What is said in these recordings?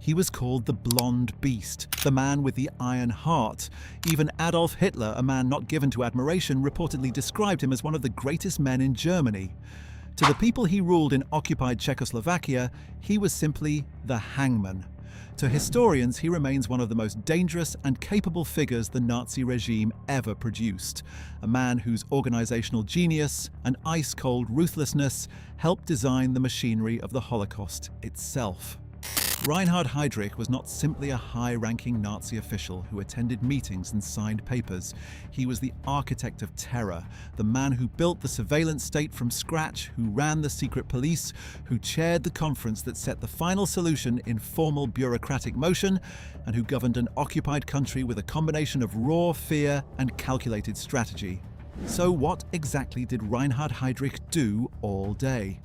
He was called the Blond Beast, the man with the iron heart. Even Adolf Hitler, a man not given to admiration, reportedly described him as one of the greatest men in Germany. To the people he ruled in occupied Czechoslovakia, he was simply the Hangman. To historians, he remains one of the most dangerous and capable figures the Nazi regime ever produced. A man whose organisational genius and ice-cold ruthlessness helped design the machinery of the Holocaust itself. Reinhard Heydrich was not simply a high-ranking Nazi official who attended meetings and signed papers. He was the architect of terror, the man who built the surveillance state from scratch, who ran the secret police, who chaired the conference that set the final solution in formal bureaucratic motion, and who governed an occupied country with a combination of raw fear and calculated strategy. So what exactly did Reinhard Heydrich do all day?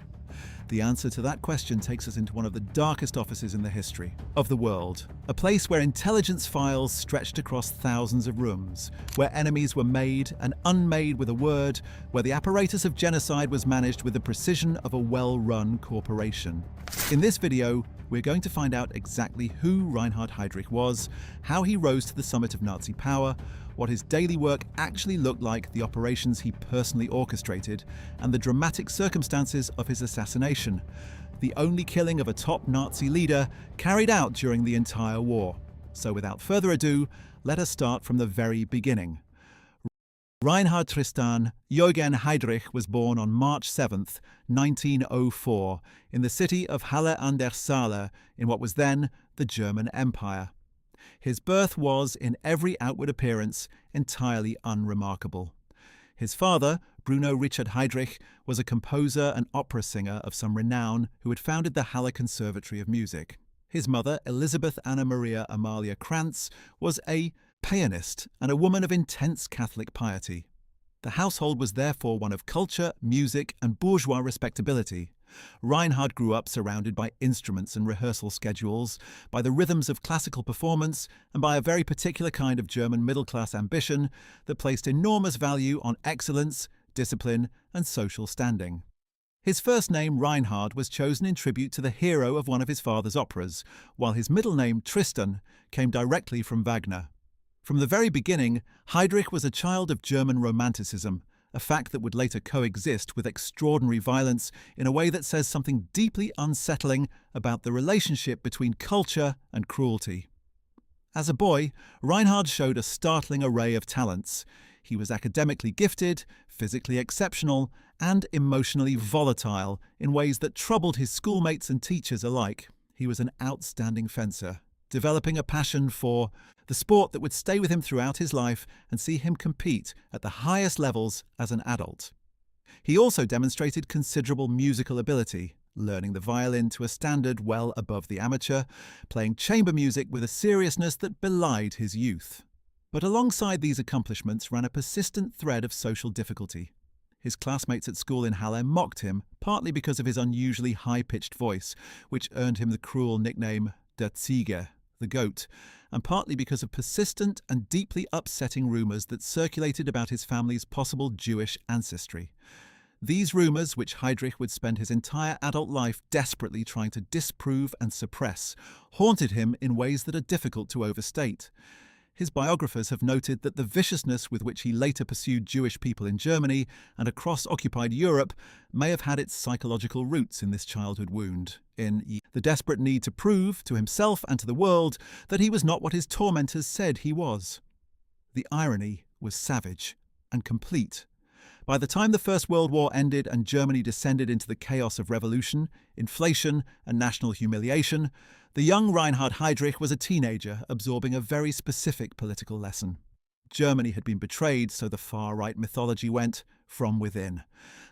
The answer to that question takes us into one of the darkest offices in the history of the world. A place where intelligence files stretched across thousands of rooms, where enemies were made and unmade with a word, where the apparatus of genocide was managed with the precision of a well-run corporation. In this video, we're going to find out exactly who Reinhard Heydrich was, how he rose to the summit of Nazi power, what his daily work actually looked like, the operations he personally orchestrated, and the dramatic circumstances of his assassination, the only killing of a top Nazi leader carried out during the entire war. So without further ado, let us start from the very beginning. Reinhard Tristan Eugen Heydrich was born on March 7, 1904, in the city of Halle an der Saale in what was then the German Empire. His birth was, in every outward appearance, entirely unremarkable. His father, Bruno Richard Heydrich, was a composer and opera singer of some renown who had founded the Halle Conservatory of Music. His mother, Elisabeth Anna Maria Amalia Krantz, was a pianist and a woman of intense Catholic piety. The household was therefore one of culture, music, and bourgeois respectability. Reinhard grew up surrounded by instruments and rehearsal schedules, by the rhythms of classical performance, and by a very particular kind of German middle-class ambition that placed enormous value on excellence, discipline, and social standing. His first name, Reinhard, was chosen in tribute to the hero of one of his father's operas, while his middle name, Tristan, came directly from Wagner. From the very beginning, Heydrich was a child of German Romanticism, a fact that would later coexist with extraordinary violence in a way that says something deeply unsettling about the relationship between culture and cruelty. As a boy, Reinhard showed a startling array of talents. He was academically gifted, physically exceptional, and emotionally volatile in ways that troubled his schoolmates and teachers alike. He was an outstanding fencer, developing a passion for the sport that would stay with him throughout his life and see him compete at the highest levels as an adult. He also demonstrated considerable musical ability, learning the violin to a standard well above the amateur, playing chamber music with a seriousness that belied his youth. But alongside these accomplishments ran a persistent thread of social difficulty. His classmates at school in Halle mocked him, partly because of his unusually high-pitched voice, which earned him the cruel nickname Der Ziege, the goat, and partly because of persistent and deeply upsetting rumours that circulated about his family's possible Jewish ancestry. These rumours, which Heydrich would spend his entire adult life desperately trying to disprove and suppress, haunted him in ways that are difficult to overstate. His biographers have noted that the viciousness with which he later pursued Jewish people in Germany and across occupied Europe may have had its psychological roots in this childhood wound, in the desperate need to prove to himself and to the world that he was not what his tormentors said he was. The irony was savage and complete. By the time the First World War ended and Germany descended into the chaos of revolution, inflation, and national humiliation, the young Reinhard Heydrich was a teenager absorbing a very specific political lesson. Germany had been betrayed, so the far-right mythology went, from within.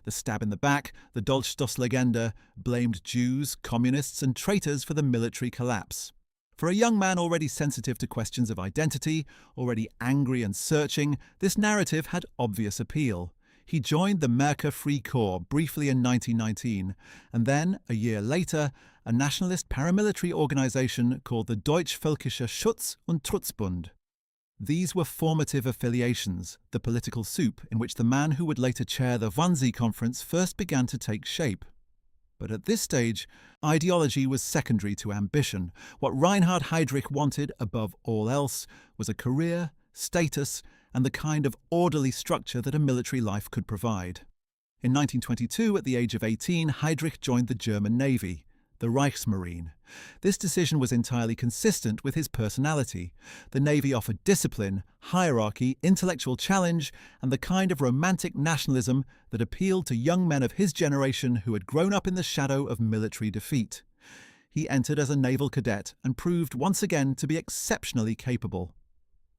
The stab in the back, the Dolchstoßlegende, blamed Jews, communists, and traitors for the military collapse. For a young man already sensitive to questions of identity, already angry and searching, this narrative had obvious appeal. He joined the Merker Free Corps briefly in 1919, and then, a year later, a nationalist paramilitary organisation called the Deutsch-Völkischer Schutz- und Trutzbund. These were formative affiliations, the political soup in which the man who would later chair the Wannsee Conference first began to take shape. But at this stage, ideology was secondary to ambition. What Reinhard Heydrich wanted, above all else, was a career, status, and the kind of orderly structure that a military life could provide. In 1922, at the age of 18, Heydrich joined the German Navy, the Reichsmarine. This decision was entirely consistent with his personality. The Navy offered discipline, hierarchy, intellectual challenge, and the kind of romantic nationalism that appealed to young men of his generation who had grown up in the shadow of military defeat. He entered as a naval cadet and proved once again to be exceptionally capable.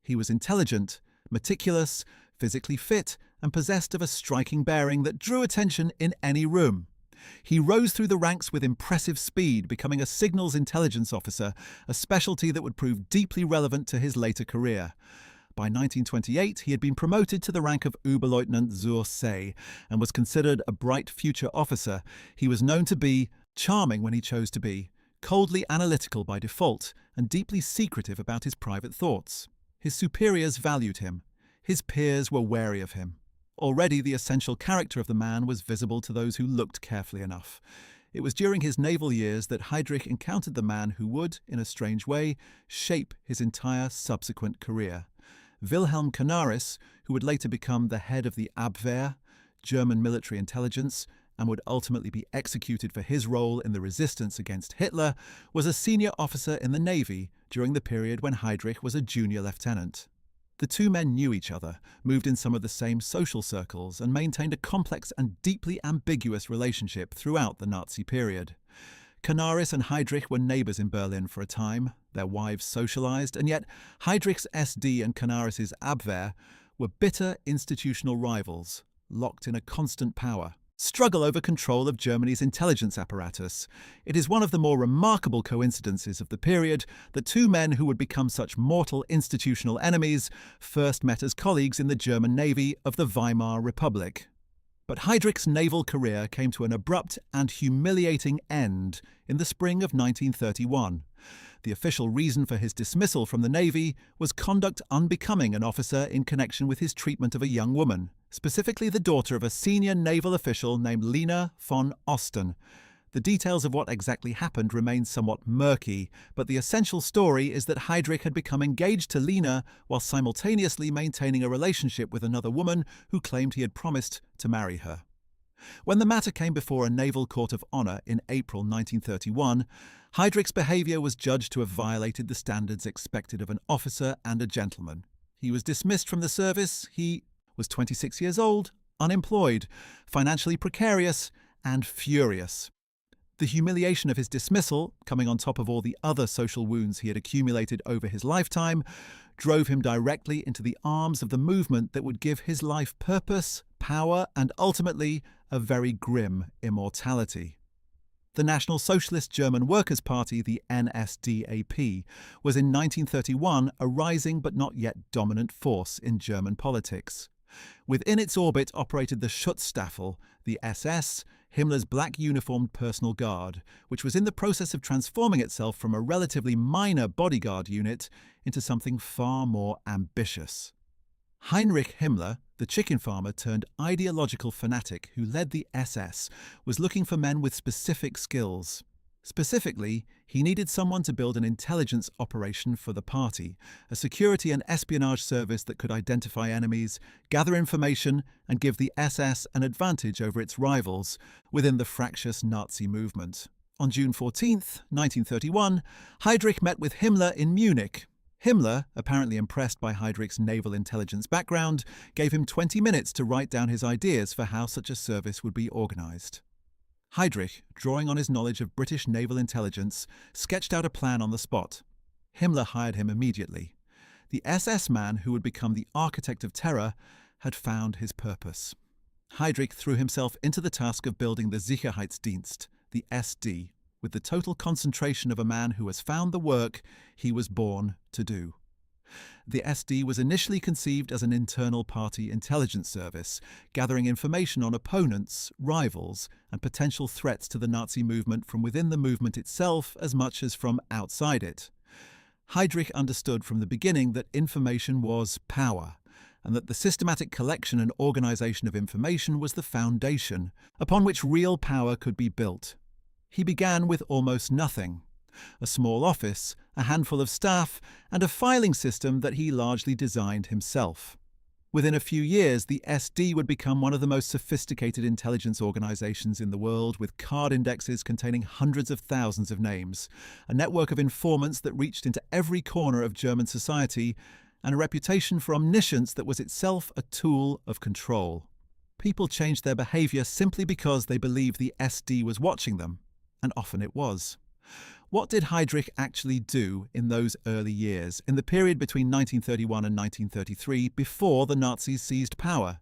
He was intelligent, meticulous, physically fit, and possessed of a striking bearing that drew attention in any room. He rose through the ranks with impressive speed, becoming a signals intelligence officer, a specialty that would prove deeply relevant to his later career. By 1928, he had been promoted to the rank of Oberleutnant zur See and was considered a bright future officer. He was known to be charming when he chose to be, coldly analytical by default, and deeply secretive about his private thoughts. His superiors valued him. His peers were wary of him. Already the essential character of the man was visible to those who looked carefully enough. It was during his naval years that Heydrich encountered the man who would, in a strange way, shape his entire subsequent career. Wilhelm Canaris, who would later become the head of the Abwehr, German military intelligence, and would ultimately be executed for his role in the resistance against Hitler, was a senior officer in the Navy during the period when Heydrich was a junior lieutenant. The two men knew each other, moved in some of the same social circles, and maintained a complex and deeply ambiguous relationship throughout the Nazi period. Canaris and Heydrich were neighbours in Berlin for a time. Their wives socialised, and yet Heydrich's SD and Canaris's Abwehr were bitter institutional rivals, locked in a constant struggle over control of Germany's intelligence apparatus. It is one of the more remarkable coincidences of the period that two men who would become such mortal institutional enemies first met as colleagues in the German Navy of the Weimar Republic. But Heydrich's naval career came to an abrupt and humiliating end in the spring of 1931. The official reason for his dismissal from the Navy was conduct unbecoming an officer in connection with his treatment of a young woman, specifically the daughter of a senior naval official named Lena von Osten. The details of what exactly happened remain somewhat murky, but the essential story is that Heydrich had become engaged to Lena while simultaneously maintaining a relationship with another woman who claimed he had promised to marry her. When the matter came before a naval court of honour in April 1931, Heydrich's behaviour was judged to have violated the standards expected of an officer and a gentleman. He was dismissed from the service. He was 26 years old, unemployed, financially precarious, and furious. The humiliation of his dismissal, coming on top of all the other social wounds he had accumulated over his lifetime, drove him directly into the arms of the movement that would give his life purpose, power, and ultimately a very grim immortality. The National Socialist German Workers' Party, the NSDAP, was in 1931 a rising but not yet dominant force in German politics. Within its orbit operated the Schutzstaffel, the SS, Himmler's black uniformed personal guard, which was in the process of transforming itself from a relatively minor bodyguard unit into something far more ambitious. Heinrich Himmler, the chicken farmer turned ideological fanatic who led the SS, was looking for men with specific skills. Specifically, he needed someone to build an intelligence operation for the party, a security and espionage service that could identify enemies, gather information, and give the SS an advantage over its rivals within the fractious Nazi movement. On June 14, 1931, Heydrich met with Himmler in Munich. Himmler, apparently impressed by Heydrich's naval intelligence background, gave him 20 minutes to write down his ideas for how such a service would be organised. Heydrich, drawing on his knowledge of British naval intelligence, sketched out a plan on the spot. Himmler hired him immediately. The SS man who would become the architect of terror had found his purpose. Heydrich threw himself into the task of building the Sicherheitsdienst, the SD, with the total concentration of a man who has found the work he was born to do. The SD was initially conceived as an internal party intelligence service, gathering information on opponents, rivals, and potential threats to the Nazi movement from within the movement itself as much as from outside it. Heydrich understood from the beginning that information was power, and that the systematic collection and organisation of information was the foundation upon which real power could be built. He began with almost nothing: a small office, a handful of staff, and a filing system that he largely designed himself. Within a few years, the SD would become one of the most sophisticated intelligence organizations in the world, with card indexes containing hundreds of thousands of names, a network of informants that reached into every corner of German society, and a reputation for omniscience that was itself a tool of control. People changed their behavior simply because they believed the SD was watching them, and often it was. What did Heydrich actually do in those early years, in the period between 1931 and 1933, before the Nazis seized power?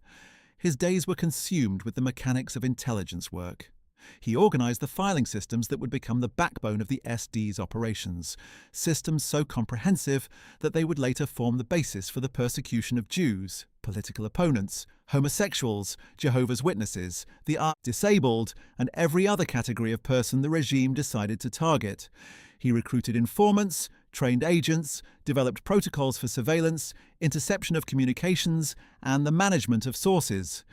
His days were consumed with the mechanics of intelligence work. He organized the filing systems that would become the backbone of the SD's operations, systems so comprehensive that they would later form the basis for the persecution of Jews, political opponents, homosexuals, Jehovah's Witnesses, the disabled, and every other category of person the regime decided to target. He recruited informants, trained agents, developed protocols for surveillance, interception of communications, and the management of sources.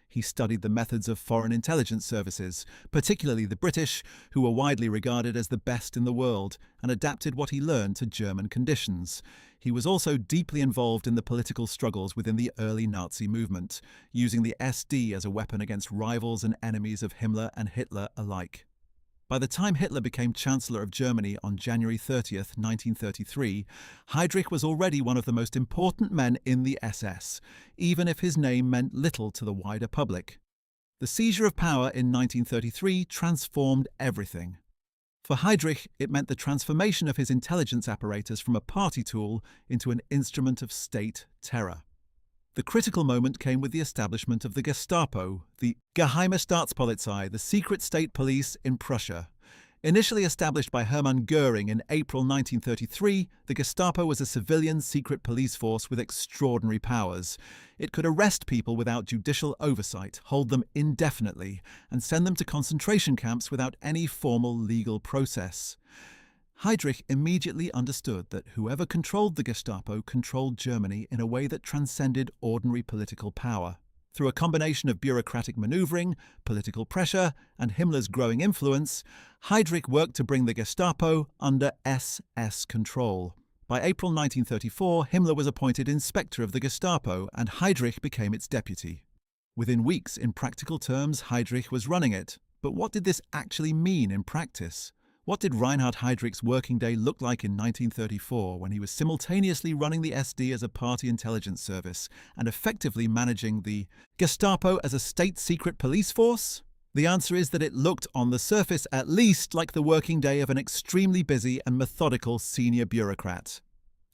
He studied the methods of foreign intelligence services, particularly the British, who were widely regarded as the best in the world, and adapted what he learned to German conditions. He was also deeply involved in the political struggles within the early Nazi movement, using the SD as a weapon against rivals and enemies of Himmler and Hitler alike. By the time Hitler became Chancellor of Germany on January 30th, 1933, Heydrich was already one of the most important men in the SS, even if his name meant little to the wider public. The seizure of power in 1933 transformed everything. For Heydrich, it meant the transformation of his intelligence apparatus from a party tool into an instrument of state terror. The critical moment came with the establishment of the Gestapo, the Geheime Staatspolizei, the secret state police in Prussia. Initially established by Hermann Göring in April 1933, the Gestapo was a civilian secret police force with extraordinary powers. It could arrest people without judicial oversight, hold them indefinitely, and send them to concentration camps without any formal legal process. Heydrich immediately understood that whoever controlled the Gestapo controlled Germany in a way that transcended ordinary political power. Through a combination of bureaucratic maneuvering, political pressure, and Himmler's growing influence, Heydrich worked to bring the Gestapo under SS control. By April 1934, Himmler was appointed inspector of the Gestapo, and Heydrich became its deputy. Within weeks, in practical terms, Heydrich was running it. But what did this actually mean in practice? What did Reinhard Heydrich's working day look like in 1934 when he was simultaneously running the SD as a party intelligence service and effectively managing the Gestapo as a state secret police force? The answer is that it looked, on the surface at least, like the working day of an extremely busy and methodical senior bureaucrat.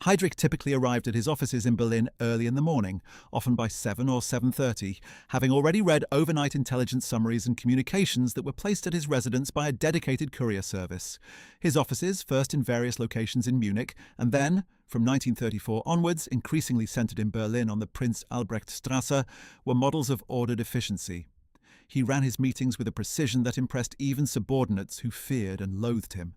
Heydrich typically arrived at his offices in Berlin early in the morning, often by 7 or 7:30, having already read overnight intelligence summaries and communications that were placed at his residence by a dedicated courier service. His offices, first in various locations in Munich, and then, from 1934 onwards, increasingly centered in Berlin on the Prinz Albrecht Strasse, were models of ordered efficiency. He ran his meetings with a precision that impressed even subordinates who feared and loathed him.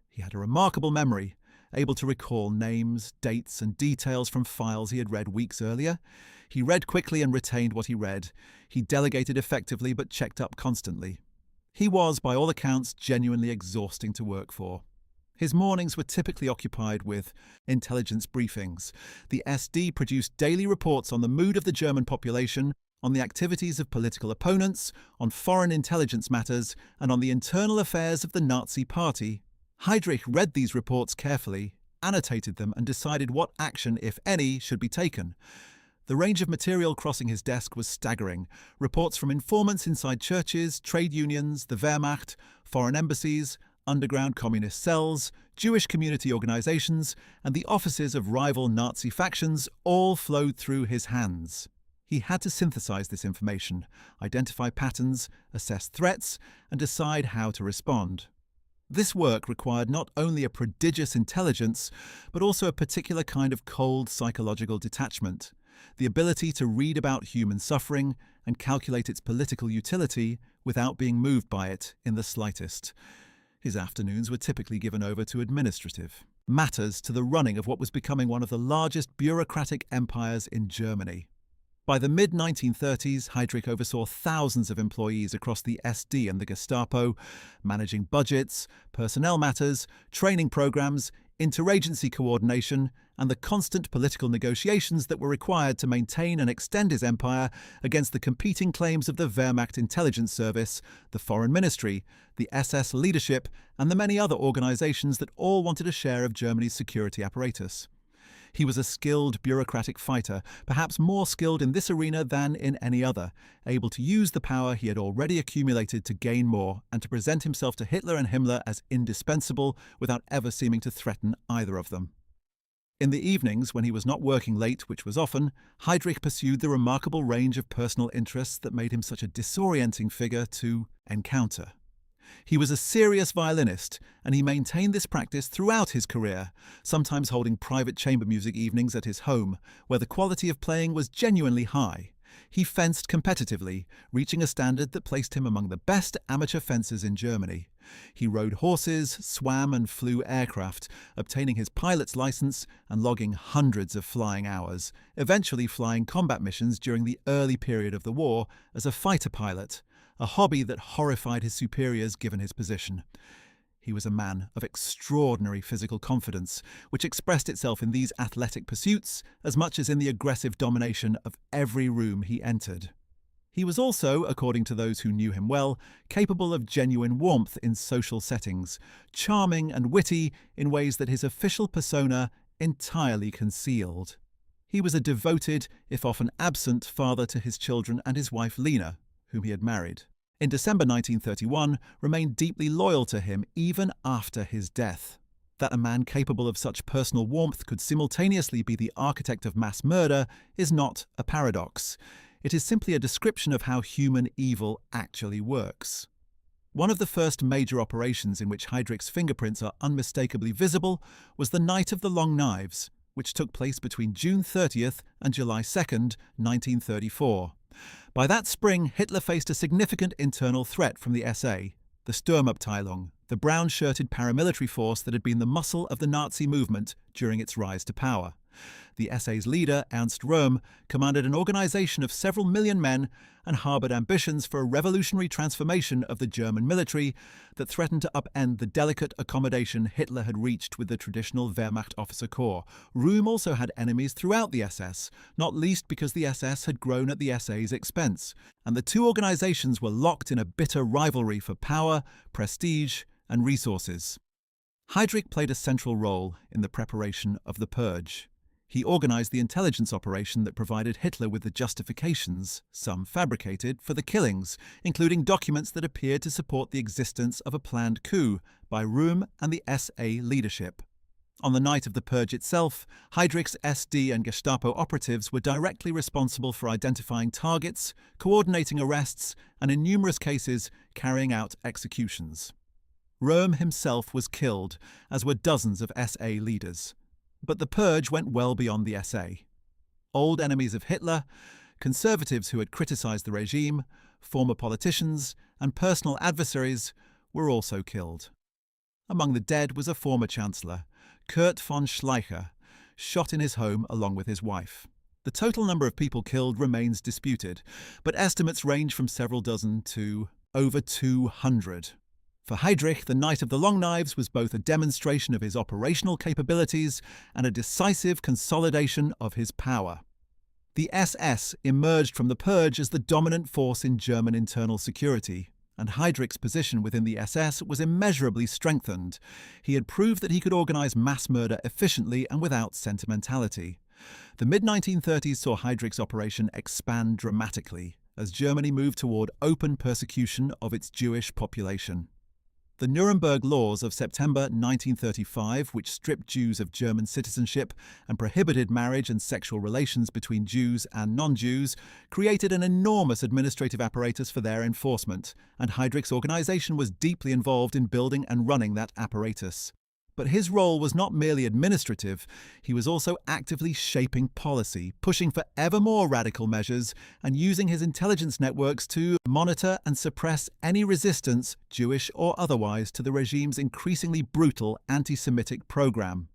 He had a remarkable memory, able to recall names, dates, and details from files he had read weeks earlier. He read quickly and retained what he read. He delegated effectively but checked up constantly. He was, by all accounts, genuinely exhausting to work for. His mornings were typically occupied with intelligence briefings. The SD produced daily reports on the mood of the German population, on the activities of political opponents, on foreign intelligence matters, and on the internal affairs of the Nazi Party. Heydrich read these reports carefully, annotated them, and decided what action, if any, should be taken. The range of material crossing his desk was staggering. Reports from informants inside churches, trade unions, the Wehrmacht, foreign embassies, underground communist cells, Jewish community organizations, and the offices of rival Nazi factions all flowed through his hands. He had to synthesize this information, identify patterns, assess threats, and decide how to respond. This work required not only a prodigious intelligence, but also a particular kind of cold psychological detachment, the ability to read about human suffering and calculate its political utility without being moved by it in the slightest. His afternoons were typically given over to administrative matters, to the running of what was becoming one of the largest bureaucratic empires in Germany. By the mid-1930s, Heydrich oversaw thousands of employees across the SD and the Gestapo, managing budgets, personnel matters, training programs, interagency coordination, and the constant political negotiations that were required to maintain and extend his empire against the competing claims of the Wehrmacht intelligence service, the foreign ministry, the SS leadership, and the many other organizations that all wanted a share of Germany's security apparatus. He was a skilled bureaucratic fighter, perhaps more skilled in this arena than in any other, able to use the power he had already accumulated to gain more and to present himself to Hitler and Himmler as indispensable without ever seeming to threaten either of them. In the evenings, when he was not working late, which was often, Heydrich pursued the remarkable range of personal interests that made him such a disorienting figure to encounter. He was a serious violinist, and he maintained this practice throughout his career, sometimes holding private chamber music evenings at his home, where the quality of playing was genuinely high. He fenced competitively, reaching a standard that placed him among the best amateur fencers in Germany. He rode horses, swam and flew aircraft, obtaining his pilot's license and logging hundreds of flying hours, eventually flying combat missions during the early period of the war as a fighter pilot, a hobby that horrified his superiors given his position. He was a man of extraordinary physical confidence, which expressed itself in these athletic pursuits as much as in the aggressive domination of every room he entered. He was also, according to those who knew him well, capable of genuine warmth in social settings, charming and witty in ways that his official persona entirely concealed. He was a devoted, if often absent, father to his children and his wife Lena, whom he had married. In December 1931, remained deeply loyal to him even after his death. That a man capable of such personal warmth could simultaneously be the architect of mass murder is not a paradox. It is simply a description of how human evil actually works. One of the first major operations in which Heydrich's fingerprints are unmistakably visible was the Night of the Long Knives, which took place between June 30th and July 2nd, 1934. By that spring, Hitler faced a significant internal threat from the SA, the Sturmabteilung, the brown-shirted paramilitary force that had been the muscle of the Nazi movement during its rise to power. The SA's leader, Ernst Röhm, commanded an organization of several million men and harbored ambitions for a revolutionary transformation of the German military that threatened to upend the delicate accommodation Hitler had reached with the traditional Wehrmacht officer corps. Röhm also had enemies throughout the SS, not least because the SS had grown at the SA's expense, and the two organizations were locked in a bitter rivalry for power, prestige, and resources. Heydrich played a central role in the preparation of the Purge. He organized the intelligence operation that provided Hitler with the justifications, some fabricated, for the killings, including documents that appeared to support the existence of a planned coup by Röhm and the SA leadership. On the night of the purge itself, Heydrich's SD and Gestapo operatives were directly responsible for identifying targets, coordinating arrests, and in numerous cases, carrying out executions. Röhm himself was killed, as were dozens of SA leaders. But the purge went well beyond the SA. Old enemies of Hitler, conservatives who had criticized the regime, former politicians, and personal adversaries were also killed. Among the dead was a former chancellor, Kurt von Schleicher, shot in his home along with his wife. The total number of people killed remains disputed, but estimates range from several dozen to over 200. For Heydrich, the Night of the Long Knives was both a demonstration of his operational capabilities and a decisive consolidation of his power. The SS emerged from the purge as the dominant force in German internal security, and Heydrich's position within the SS was immeasurably strengthened. He had proved that he could organize mass murder efficiently and without sentimentality. The mid-1930s saw Heydrich's operation expand dramatically as Germany moved toward open persecution of its Jewish population. The Nuremberg Laws of September 1935, which stripped Jews of German citizenship and prohibited marriage and sexual relations between Jews and non-Jews, created an enormous administrative apparatus for their enforcement, and Heydrich's organization was deeply involved in building and running that apparatus. But his role was not merely administrative, he was also actively shaping policy, pushing for ever more radical measures, and using his intelligence networks to monitor and suppress any resistance, Jewish or otherwise, to the regime's increasingly brutal anti-Semitic program.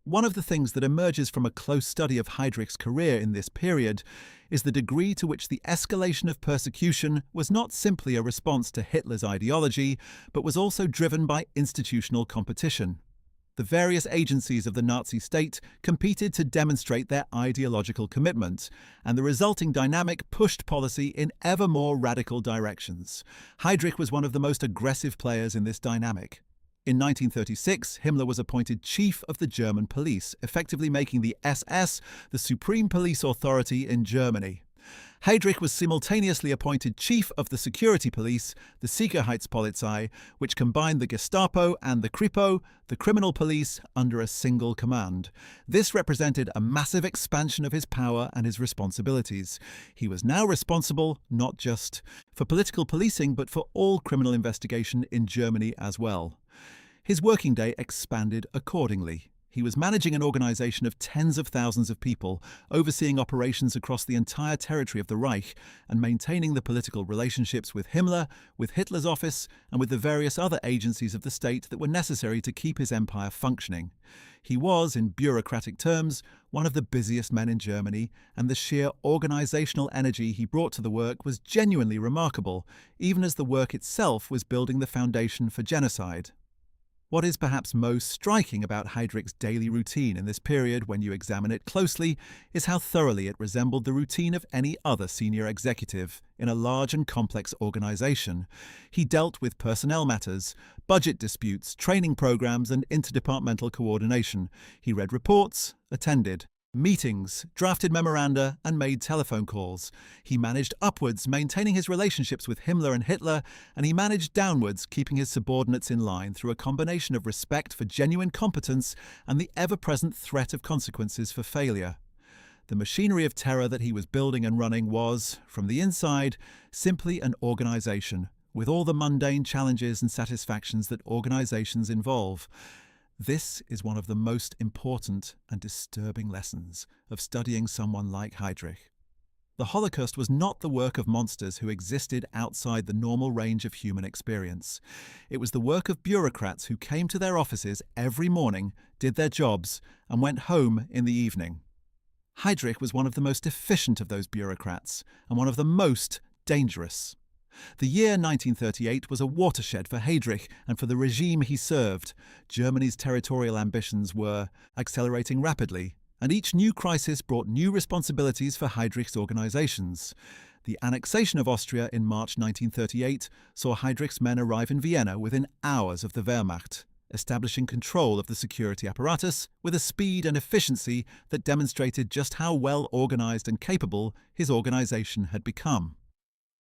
One of the things that emerges from a close study of Heydrich's career in this period is the degree to which the escalation of persecution was not simply a response to Hitler's ideology, but was also driven by institutional competition. The various agencies of the Nazi state competed to demonstrate their ideological commitment, and the resulting dynamic pushed policy in ever more radical directions. Heydrich was one of the most aggressive players in this dynamic. In 1936, Himmler was appointed chief of the German police, effectively making the SS the supreme police authority in Germany. Heydrich was simultaneously appointed chief of the security police, the Sicherheitspolizei, which combined the Gestapo and the Kripo, the criminal police, under a single command. This represented a massive expansion of his power and his responsibilities. He was now responsible not just for political policing, but for all criminal investigation in Germany as well. His working day expanded accordingly. He was managing an organization of tens of thousands of people, overseeing operations across the entire territory of the Reich, and maintaining the political relationships with Himmler, with Hitler's office, and with the various other agencies of the state that were necessary to keep his empire functioning. He was, in bureaucratic terms, one of the busiest men in Germany, and the sheer organizational energy he brought to the work was genuinely remarkable, even as the work itself was building the foundation for genocide. What is perhaps most striking about Heydrich's daily routine in this period, when you examine it closely, is how thoroughly it resembled the routine of any other senior executive in a large and complex organization. He dealt with personnel matters, budget disputes, training programs, and interdepartmental coordination. He read reports, attended meetings, drafted memoranda, and made telephone calls. He managed upwards, maintaining his relationships with Himmler and Hitler, and he managed downwards, keeping his subordinates in line through a combination of respect for genuine competence and the ever-present threat of consequences for failure. The machinery of terror that he was building and running was, from the inside, simply an organization, with all the mundane challenges and satisfactions that organizations involve. This is one of the most important and disturbing lessons of studying someone like Heydrich. The Holocaust was not the work of monsters who existed outside the normal range of human experience. It was the work of bureaucrats who came to their offices every morning, did their jobs, and went home in the evening. Heydrich was one of the most efficient of those bureaucrats, and one of the most dangerous. The year 1938 was a watershed for Heydrich and for the regime he served. Germany's territorial ambitions were accelerating rapidly, and each new crisis brought new responsibilities for Heydrich's organizations. The annexation of Austria in March 1938 saw Heydrich's men arrive in Vienna within hours of the Wehrmacht, establishing control of the security apparatus with a speed and efficiency that demonstrated just how well organized and capable his organization had become.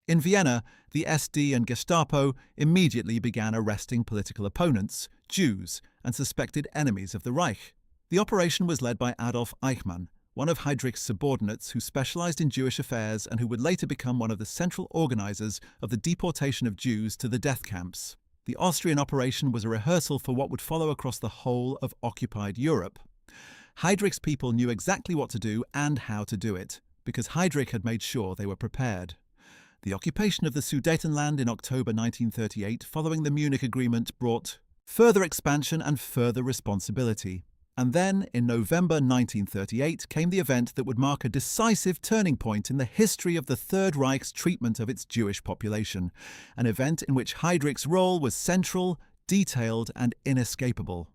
In Vienna, the SD and Gestapo immediately began arresting political opponents, Jews, and suspected enemies of the Reich. The operation was led by Adolf Eichmann, one of Heydrich's subordinates who specialized in Jewish affairs and who would later become one of the central organizers of the deportation of Jews to the death camps. The Austrian operation was a rehearsal for what would follow across the whole of occupied Europe. Heydrich's people knew exactly what to do and how to do it, because Heydrich had made sure they were prepared. The occupation of the Sudetenland in October 1938, following the Munich Agreement, brought further expansion and further responsibility. And then, in November 1938, came the event that would mark a decisive turning point in the history of the Third Reich's treatment of its Jewish population, an event in which Heydrich's role was central, detailed, and inescapable.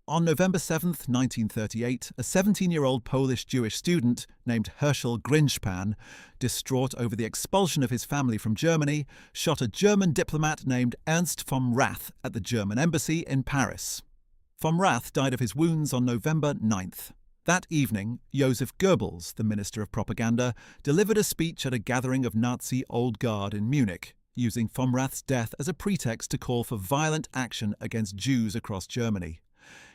On November 7, 1938, a 17-year-old Polish Jewish student named Herschel Grinspan, distraught over the expulsion of his family from Germany, shot a German diplomat named Ernst vom Rath at the German embassy in Paris. Vom Rath died of his wounds on November 9th. That evening, Joseph Goebbels, the Minister of Propaganda, delivered a speech at a gathering of Nazi Old Guard in Munich, using vom Rath's death as a pretext to call for violent action against Jews across Germany.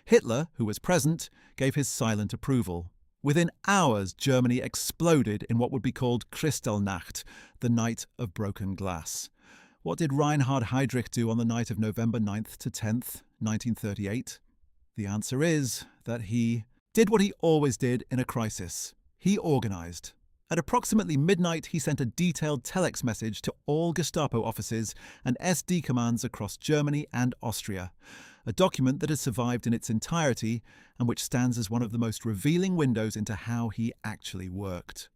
Hitler, who was present, gave his silent approval. Within hours, Germany exploded in what would be called Kristallnacht, the night of broken glass. What did Reinhard Heydrich do on the night of November 9th to 10th, 1938? The answer is that he did what he always did in a crisis. He organized. At approximately midnight, he sent a detailed telex message to all Gestapo offices and SD commands across Germany and Austria. a document that has survived in its entirety and which stands as one of the most revealing windows into how he actually worked.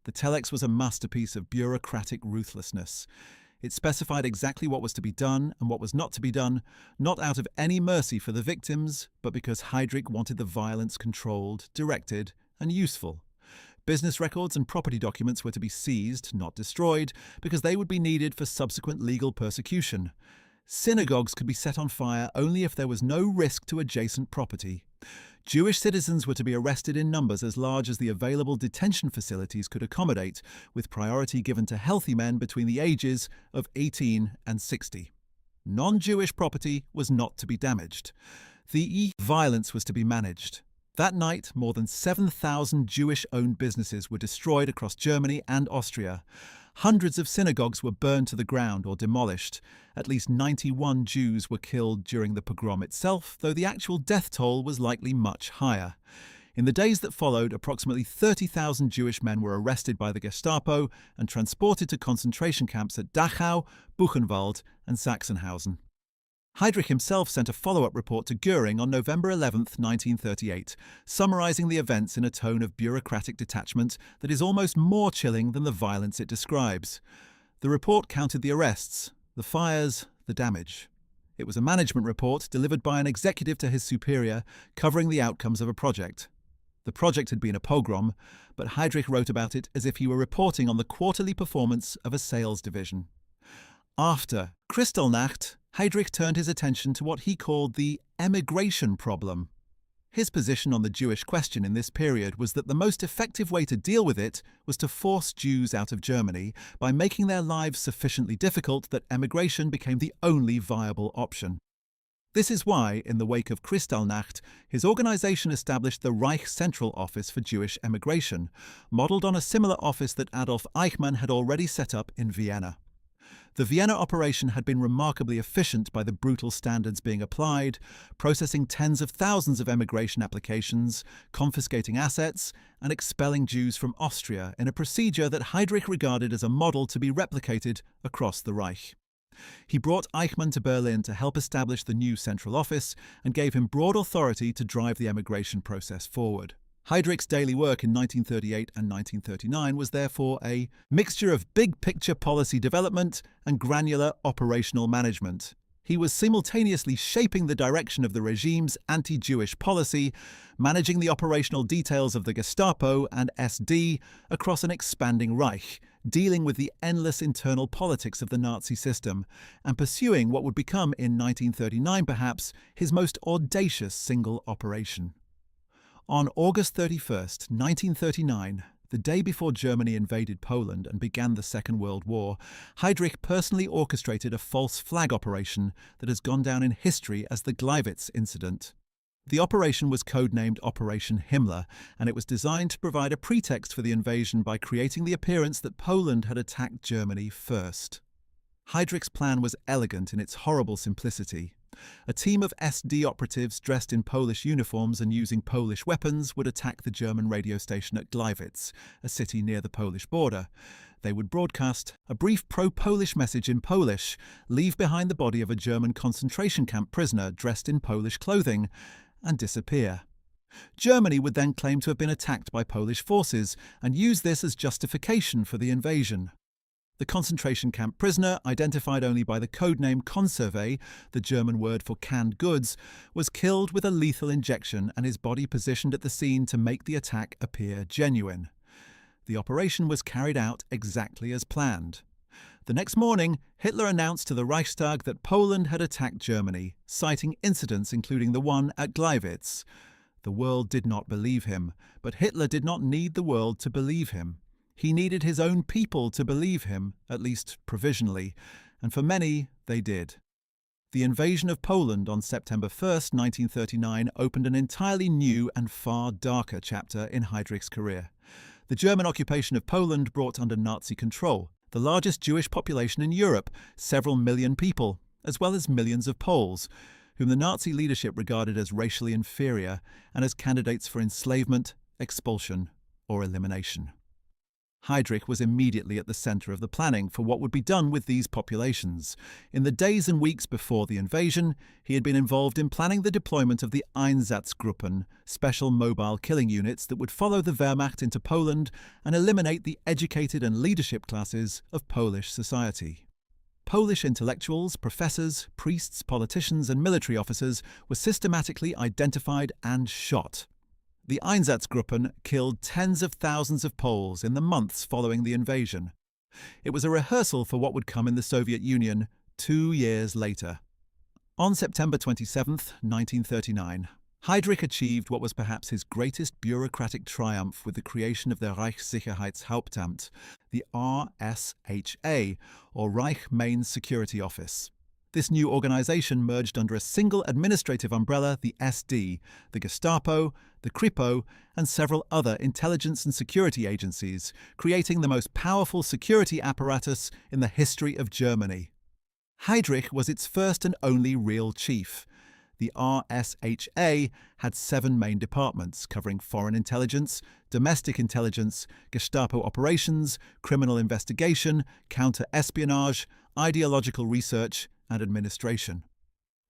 The telex was a masterpiece of bureaucratic ruthlessness. It specified exactly what was to be done and what was not to be done, not out of any mercy for the victims, but because Heydrich wanted the violence controlled, directed, and useful. Business records and property documents were to be seized, not destroyed, because they would be needed for subsequent legal persecution. Synagogues could be set on fire only if there was no risk to adjacent property. Jewish citizens were to be arrested in numbers as large as the available detention facilities could accommodate, with priority given to healthy men between the ages of 18 and 60. Non-Jewish property was not to be damaged. The violence was to be managed. That night, more than 7,000 Jewish-owned businesses were destroyed across Germany and Austria. Hundreds of synagogues were burned to the ground or demolished. At least 91 Jews were killed during the pogrom itself, though the actual death toll was likely much higher. In the days that followed, approximately 30,000 Jewish men were arrested by the Gestapo and transported to concentration camps at Dachau, Buchenwald, and Sachsenhausen. Heydrich himself sent a follow-up report to Göring on November 11, 1938, summarizing the events in a tone of bureaucratic detachment that is almost more chilling than the violence it describes. The report counted the arrests, the fires, the damage. It was a management report delivered by an executive to his superior, covering the outcomes of a project. The project had been a pogrom, but Heydrich wrote about it as if he were reporting on the quarterly performance of a sales division. After Kristallnacht, Heydrich turned his attention to what he called the emigration problem. His position on the Jewish question in this period was that the most effective way to deal with it was to force Jews out of Germany by making their lives sufficiently difficult that emigration became the only viable option. This is why, in the wake of Kristallnacht, his organization established the Reich Central Office for Jewish Emigration, modeled on a similar office that Adolf Eichmann had already set up in Vienna. The Vienna operation had been remarkably efficient by the brutal standards being applied, processing tens of thousands of emigration applications, confiscating assets, and expelling Jews from Austria in a procedure that Heydrich regarded as a model to be replicated across the Reich. He brought Eichmann to Berlin to help establish the new central office and gave him broad authority to drive the emigration process forward. Heydrich's daily work in 1938 and 1939 was therefore a mixture of big-picture policy development and granular operational management. He was simultaneously shaping the direction of the regime's anti-Jewish policy, managing the operational details of the Gestapo and SD across an expanding Reich, dealing with the endless internal politics of the Nazi system, and pursuing what would become in 1939 perhaps his most audacious single operation. On August 31, 1939, the day before Germany invaded Poland and began the Second World War, Heydrich personally orchestrated a false flag operation that has gone down in history as the Gleiwitz incident. The operation was codenamed Operation Himmler, and it was designed to provide a pretext for the invasion by creating the appearance that Poland had attacked Germany first. Heydrich's plan was elegant in its horrible simplicity. A team of SD operatives dressed in Polish uniforms and using Polish weapons would attack the German radio station at Gleiwitz, a city near the Polish border. They would broadcast a brief pro-Polish message in Polish, leave behind the body of a German concentration camp prisoner dressed in Polish clothing, and disappear. Germany would then claim to have been attacked by Polish forces and use this as justification for the invasion. The concentration camp prisoner, identified only by the codename Konserve, the German word for canned goods, was killed with a lethal injection and his body positioned at the scene to make the attack appear genuine. The operation was carried out exactly as planned. The next morning, Hitler announced to the Reichstag that Poland had attacked Germany, citing incidents including the one at Gleiwitz. The world did not believe him, but Hitler did not need the world to believe him. He needed his own people to believe him, at least provisionally, and for many, they did. The invasion of Poland on September 1, 1939, opened an entirely new and far darker chapter in Heydrich's career. The German occupation of Poland brought under Nazi control the largest Jewish population in Europe, several million people, as well as millions of Poles, whom the Nazi leadership regarded as racially inferior and as candidates for enslavement, expulsion, or elimination. Heydrich was immediately at the center of the planning for what would be done with these populations. In the days and weeks before the invasion, he had been involved in planning the deployment of the Einsatzgruppen, special mobile killing units that would follow the Wehrmacht into Poland and eliminate the educated and leadership classes of Polish society. Polish intellectuals, professors, priests, politicians, and military officers were systematically identified and shot. The Einsatzgruppen killed tens of thousands of Poles in the months following the invasion. It was a rehearsal for what would come in the Soviet Union 2 years later. On September 27, 1939, Heydrich achieved what was perhaps his greatest bureaucratic triumph with the creation of the Reichssicherheitshauptamt, the RSHA, or Reich Main Security Office. This new organization merged under a single administrative umbrella the SD, the Gestapo, the Kripo, and several other intelligence and security agencies, creating the most powerful security apparatus in the history of Germany. Heydrich was its first and only real chief. The RSHA had 7 main departments covering foreign intelligence, domestic intelligence, Gestapo operations, criminal investigation, counter-espionage, ideological research, and administration.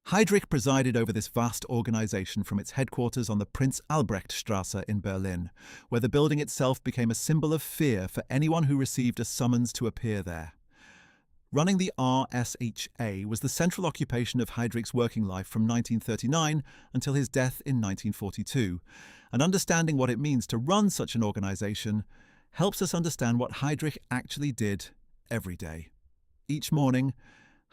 Heydrich presided over this vast organization from its headquarters on the Prinz Albrechtstrasse in Berlin, where the building itself became a symbol of fear for anyone who received a summons to appear there. Running the RSHA was the central occupation of Heydrich's working life from 1939 until his death in 1942, and understanding what it means to run such an organization helps us understand what Heydrich actually did every day. Each morning,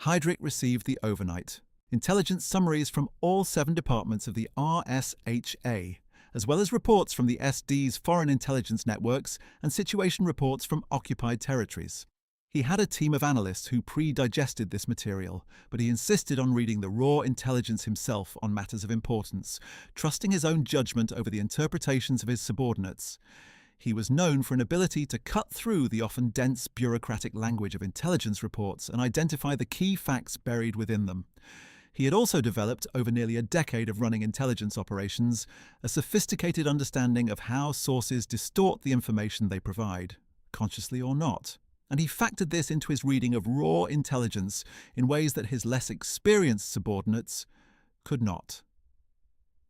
Heydrich received the overnight intelligence summaries from all 7 departments of the RSHA, as well as reports from the SD's foreign intelligence networks and situation reports from occupied territories. He had a team of analysts who pre-digested this material, but he insisted on reading the raw intelligence himself on matters of importance, trusting his own judgment over the interpretations of his subordinates. He was known for an ability to cut through the often dense bureaucratic language of intelligence reports and identify the key facts buried within them. He had also developed, over nearly a decade of running intelligence operations, a sophisticated understanding of how sources distort the information they provide, consciously or not. And he factored this into his reading of raw intelligence in ways that his less experienced subordinates could not.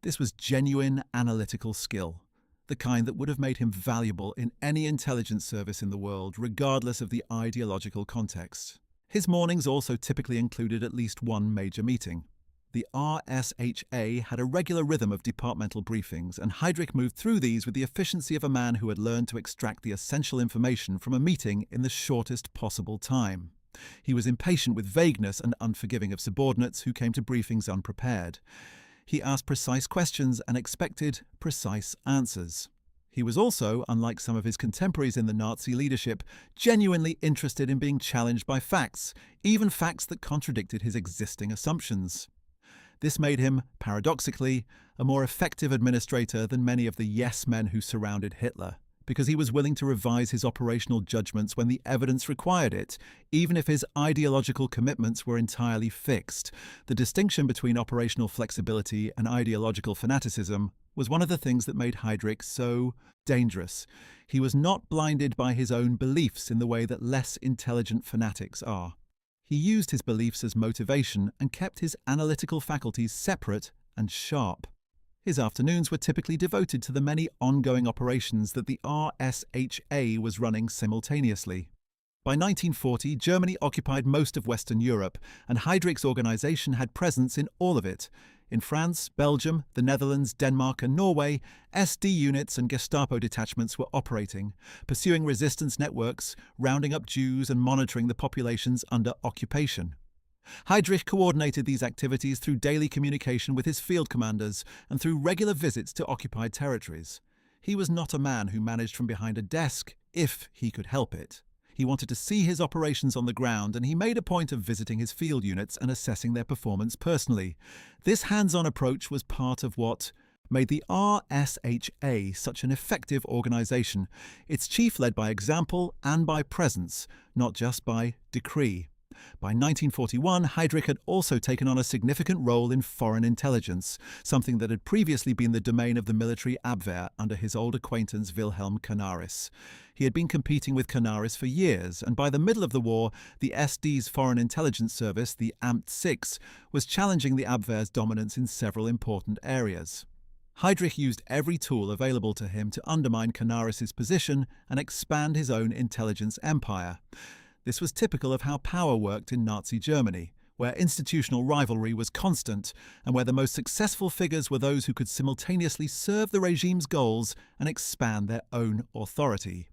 This was genuine analytical skill, the kind that would have made him valuable in any intelligence service in the world, regardless of the ideological context. His mornings also typically included at least one major meeting. The RSHA had a regular rhythm of departmental briefings, and Heydrich moved through these with the efficiency of a man who had learned to extract the essential information from a meeting in the shortest possible time. He was impatient with vagueness and unforgiving of subordinates who came to briefings unprepared. He asked precise questions and expected precise answers. He was also, unlike some of his contemporaries in the Nazi leadership, genuinely interested in being challenged by facts, even facts that contradicted his existing assumptions. This made him, paradoxically, a more effective administrator than many of the yes-men who surrounded Hitler, because he was willing to revise his operational judgments when the evidence required it, even if his ideological commitments were entirely fixed. The distinction between operational flexibility and ideological fanaticism was one of the things that made Heydrich so dangerous. He was not blinded by his own beliefs in the way that less intelligent fanatics are. He used his beliefs as motivation and kept his analytical faculties separate and sharp. His afternoons were typically devoted to the many ongoing operations that the RSHA was running simultaneously. By 1940, Germany occupied most of Western Europe, and Heydrich's organization had presence in all of it. In France, Belgium, the Netherlands, Denmark, and Norway, SD units and Gestapo detachments were operating, pursuing resistance networks, rounding up Jews, and monitoring the populations under occupation. Heydrich coordinated these activities through daily communication with his field commanders and through regular visits to occupied territories. He was not a man who managed from behind a desk, if he could help it. He wanted to see his operations on the ground, and he made a point of visiting his field units and assessing their performance personally. This hands-on approach was part of what made the RSHA such an effective organization, its chief led by example and by presence, not just by decree. By 1941, Heydrich had also taken on a significant role in foreign intelligence, something that had previously been the domain of the military Abwehr under his old acquaintance Wilhelm Canaris. He had been competing with Canaris for years, and by the middle of the war, the SD's Foreign Intelligence Service, the Amt 6, was challenging the Abwehr's dominance in several important areas. Heydrich used every tool available to him to undermine Canaris's position and expand his own intelligence empire. This was typical of how power worked in Nazi Germany, where institutional rivalry was constant and where the most successful figures were those who could simultaneously serve the regime's goals and expand their own authority.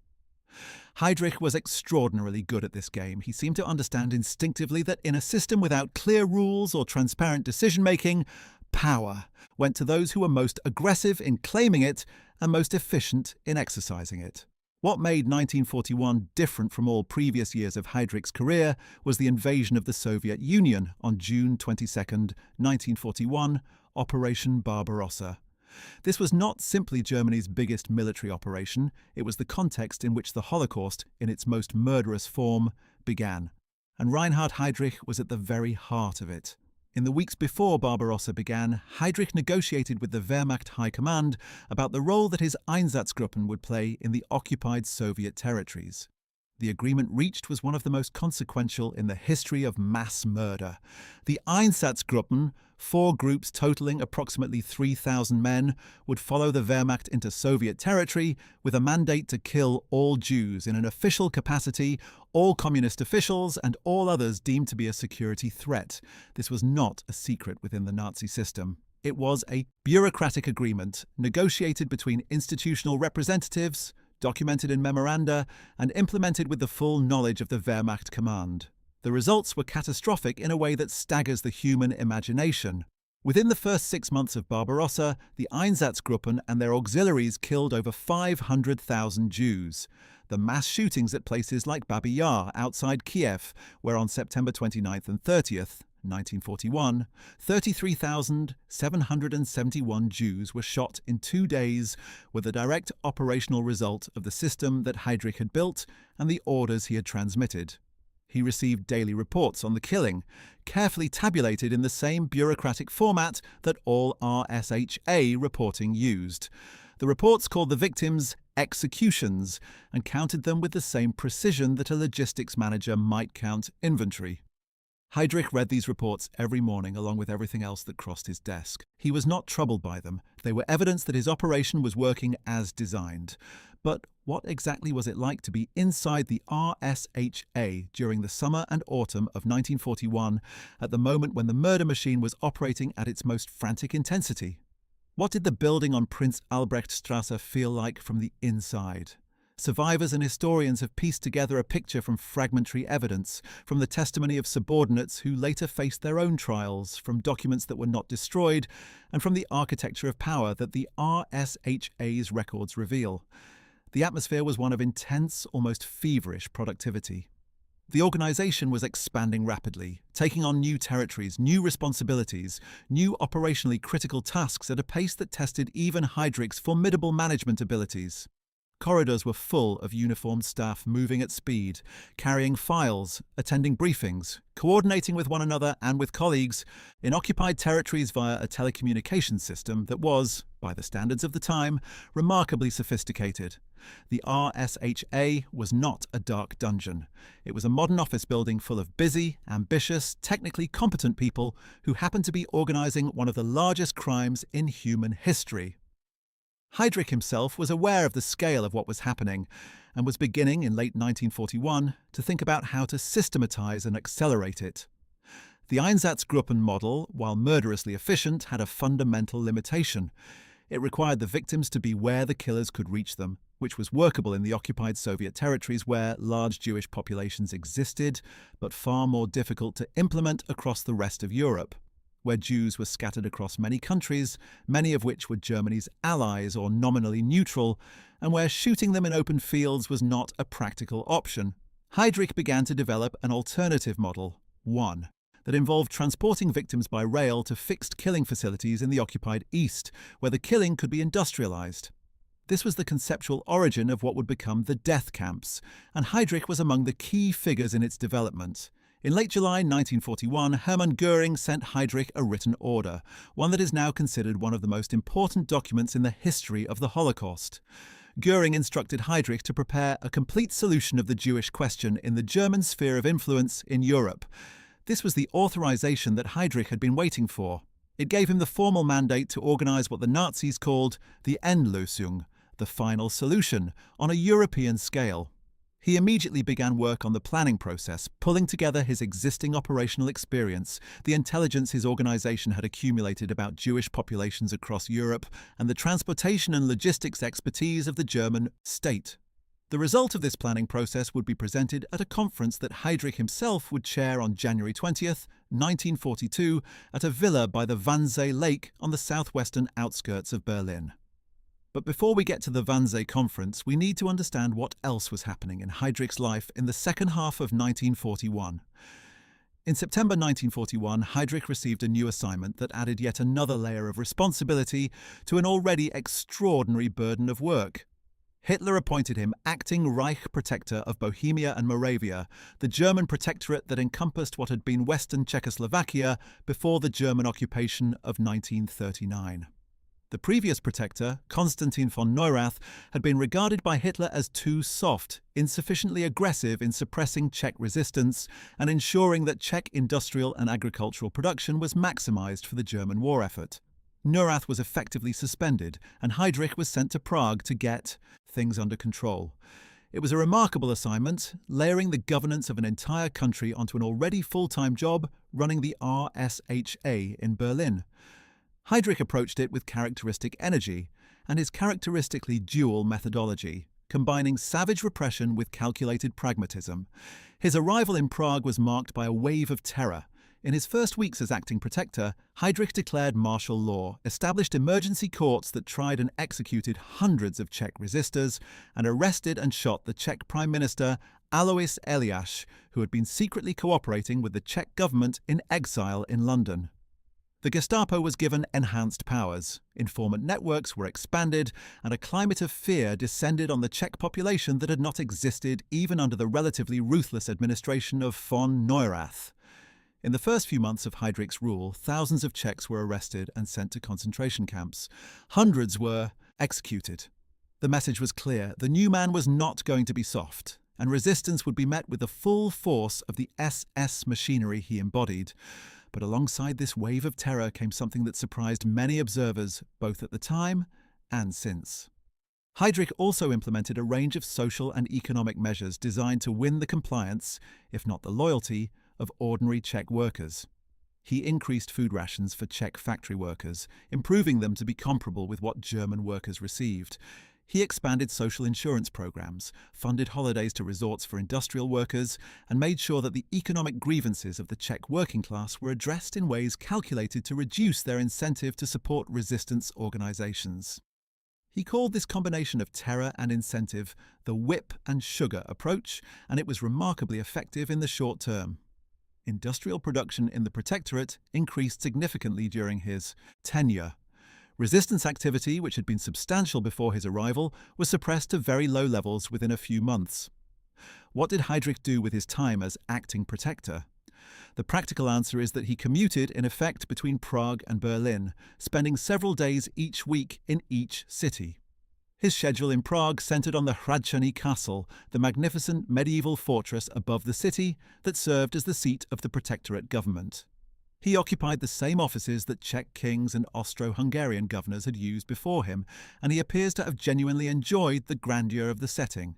Heydrich was extraordinarily good at this game. He seemed to understand instinctively that in a system without clear rules or transparent decision-making, power went to those who were most aggressive in claiming it and most efficient in exercising it. What made 1941 different from all previous years of Heydrich's career was the invasion of the Soviet Union on June 22, 1941, Operation Barbarossa. This was not simply Germany's biggest military operation, it was the context in which the Holocaust, in its most murderous form, began. And Reinhard Heydrich was at the very heart of it. In the weeks before Barbarossa began, Heydrich negotiated with the Wehrmacht High Command about the role that his Einsatzgruppen would play in the occupied Soviet territories. The agreement reached was one of the most consequential in the history of mass murder. The Einsatzgruppen, 4 groups totaling approximately 3,000 men, would follow the Wehrmacht into Soviet territory with a mandate to kill all Jews in an official capacity, all communist officials, and all others deemed to be a security threat. This was not a secret within the Nazi system. It was a bureaucratic agreement negotiated between institutional representatives, documented in memoranda, and implemented with the full knowledge of the Wehrmacht command. The results were catastrophic in a way that staggers the human imagination. Within the first 6 months of Barbarossa, the Einsatzgruppen and their auxiliaries killed over 500,000 Jews. The mass shootings at places like Babi Yar outside Kiev, where on September 29th and 30th, 1941, 33,771 Jews were shot in 2 days, were the direct operational result of the system that Heydrich had built and the orders he had transmitted. He received daily reports on the killing, carefully tabulated in the same bureaucratic format that all RSHA reporting used. The reports called the victims executions and counted them with the same precision that a logistics manager might count inventory. Heydrich read these reports every morning along with everything else that crossed his desk. He was not troubled by them. They were evidence that his operation was working as designed. But what exactly was it like to be inside the RSHA during the summer and autumn of 1941, at the moment when the murder machine was operating at its most frantic intensity? What did the building on Prince Albrechtstrasse feel like from the inside? Survivors and historians have pieced together a picture from fragmentary evidence, from the testimony of subordinates who later faced their own trials, from documents that were not destroyed, and from the architecture of power that the RSHA's records reveal. The atmosphere was one of intense, almost feverish productivity. The organization was expanding rapidly, taking on new territories, new responsibilities, new operationally critical tasks at a pace that tested even Heydrich's formidable management abilities. Corridors were full of uniformed staff moving at speed, carrying files, attending briefings, coordinating with one another and with colleagues in occupied territories via a telecommunications system that was, by the standards of the time, remarkably sophisticated. The RSHA was not a dark dungeon. It was a modern office building full of busy, ambitious, technically competent people who happened to be organizing one of the largest crimes in human history. Heydrich himself was aware of the scale of what was happening and was beginning in late 1941 to think about how to systematize and accelerate it. The Einsatzgruppen model, while murderously efficient, had a fundamental limitation. It required the victims to be where the killers could reach them, which was workable in the occupied Soviet territories where large Jewish populations existed, but far more difficult to implement across the rest of Europe, where Jews were scattered across many countries, many of which were Germany's allies or nominally neutral, and where shooting them in open fields was not a practical option. Heydrich began to develop an alternative model, one, that involved transporting victims by rail to fixed killing facilities in the occupied East, where the killing could be industrialized. This was the conceptual origin of what would become the death camps, and Heydrich was among the key figures in its development. In late July 1941, Hermann Göring sent Heydrich a written order, one that is now considered one of the most important documents in the history of the Holocaust. Göring instructed Heydrich to prepare a complete solution of the Jewish question in the German sphere of influence in Europe. This was the authorization that Heydrich had been waiting for. It gave him the formal mandate to organize what the Nazis called the Endlösung, the final solution, on a European scale. He immediately began work on the planning process, pulling together his existing operational experience, the intelligence his organization had accumulated about Jewish populations across Europe, and the transportation and logistics expertise of the German state. The result of this planning process would be presented at a conference that Heydrich himself would chair on January 20th, 1942, at a villa by the Wannsee Lake on the southwestern outskirts of Berlin. But before we get to the Wannsee Conference, we need to understand what else was happening in Heydrich's life in the second half of 1941. In September 1941, Heydrich received a new assignment that added yet another layer of responsibility to an already extraordinary burden of work. Hitler appointed him acting Reich Protector of Bohemia and Moravia, the German protectorate that encompassed what had been Western Czechoslovakia before the German occupation of 1939. The previous protector, Konstantin von Neurath, had been regarded by Hitler as too soft, insufficiently aggressive in suppressing Czech resistance and ensuring that Czech industrial and agricultural production was maximized for the German war effort. Neurath was effectively suspended, and Heydrich was sent to Prague to get things under control. It was a remarkable assignment, layering the governance of an entire country onto an already full-time job running the RSHA in Berlin. Heydrich approached it with characteristic energy and his characteristically dual methodology, combining savage repression with calculated pragmatism. His arrival in Prague was marked by a wave of terror. In his first weeks as acting protector, Heydrich declared martial law, established emergency courts that tried and executed hundreds of Czech resistors, and arrested and shot the Czech Prime Minister Alois Eliáš, who had been secretly cooperating with the Czech government in exile in London. The Gestapo was given enhanced powers, informant networks were expanded, and a climate of fear descended on the Czech population that had not existed even under the relatively ruthless administration of von Neurath. In the first few months of Heydrich's rule, thousands of Czechs were arrested and sent to concentration camps. Hundreds were executed. The message was clear: the new man was not going to be soft, and resistance would be met with the full force of the SS machinery he embodied. But alongside this wave of terror came something that surprised many observers, both at the time and since. Heydrich also implemented a range of social and economic measures designed to win the compliance, if not the loyalty, of ordinary Czech workers. He increased food rations for Czech factory workers, improving them to be comparable with what German workers received. He expanded social insurance programs, funded holidays to resorts for industrial workers, and made sure that the economic grievances of the Czech working class were addressed in ways calculated to reduce their incentive to support resistance organizations. He called this combination of terror and incentive the whip and sugar approach, and it was remarkably effective in the short term. Industrial production in the Protectorate increased significantly during his tenure. Resistance activity, which had been substantial before his arrival, was suppressed to very low levels within a few months. What did Heydrich do with his time as acting protector? The practical answer is that he commuted, in effect, between Prague and Berlin, spending several days each week in each city. His schedule in Prague centered on the Hradčany Castle, the magnificent medieval fortress above the city that served as the seat of the Protectorate government. He occupied the same offices that Czech kings and Austro-Hungarian governors had used before him, and he appears to have genuinely enjoyed the grandeur of the setting.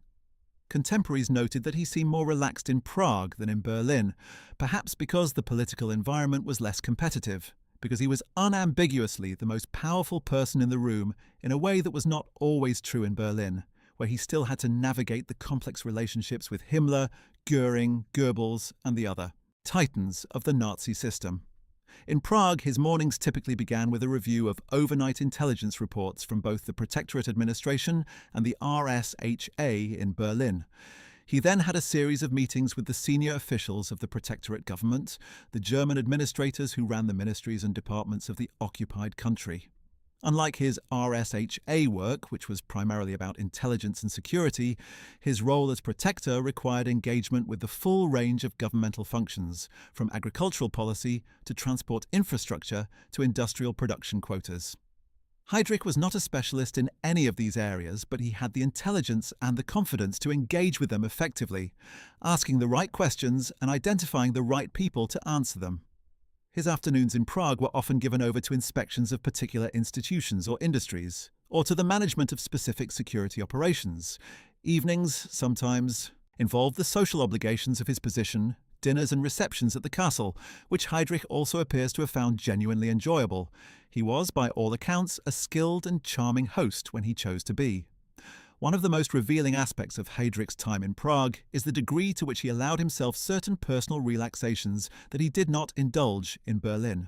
Contemporaries noted that he seemed more relaxed in Prague than in Berlin, perhaps because the political environment was less competitive, because he was unambiguously the most powerful person in the room in a way that was not always true in Berlin, where he still had to navigate the complex relationships with Himmler, Göring, Goebbels, and the other titans of the Nazi system. In Prague, his mornings typically began with a review of overnight intelligence reports from both the Protectorate administration and the RSHA in Berlin. He then had a series of meetings with the senior officials of the Protectorate government, the German administrators who ran the ministries and departments of the occupied country. Unlike his RSHA work, which was primarily about intelligence and security, his role as protector required engagement with the full range of governmental functions, from agricultural policy to transport infrastructure to industrial production quotas. Heydrich was not a specialist in any of these areas, but he had the intelligence and the confidence to engage with them effectively, asking the right questions and identifying the right people to answer them. His afternoons in Prague were often given over to inspections of particular institutions or industries, or to the management of specific security operations. Evenings, sometimes, involved the social obligations of his position, dinners and receptions at the castle, which Heydrich also appears to have found genuinely enjoyable. He was, by all accounts, a skilled and charming host when he chose to be. One of the most revealing aspects of Heydrich's time in Prague is the degree to which he allowed himself certain personal relaxations that he did not indulge in Berlin.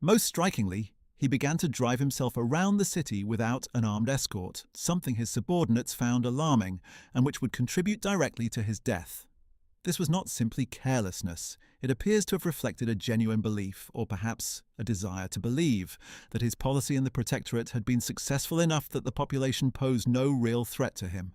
Most strikingly, he began to drive himself around the city without an armed escort, something his subordinates found alarming and which would contribute directly to his death. This was not simply carelessness. It appears to have reflected a genuine belief, or perhaps a desire to believe, that his policy in the Protectorate had been successful enough that the population posed no real threat to him.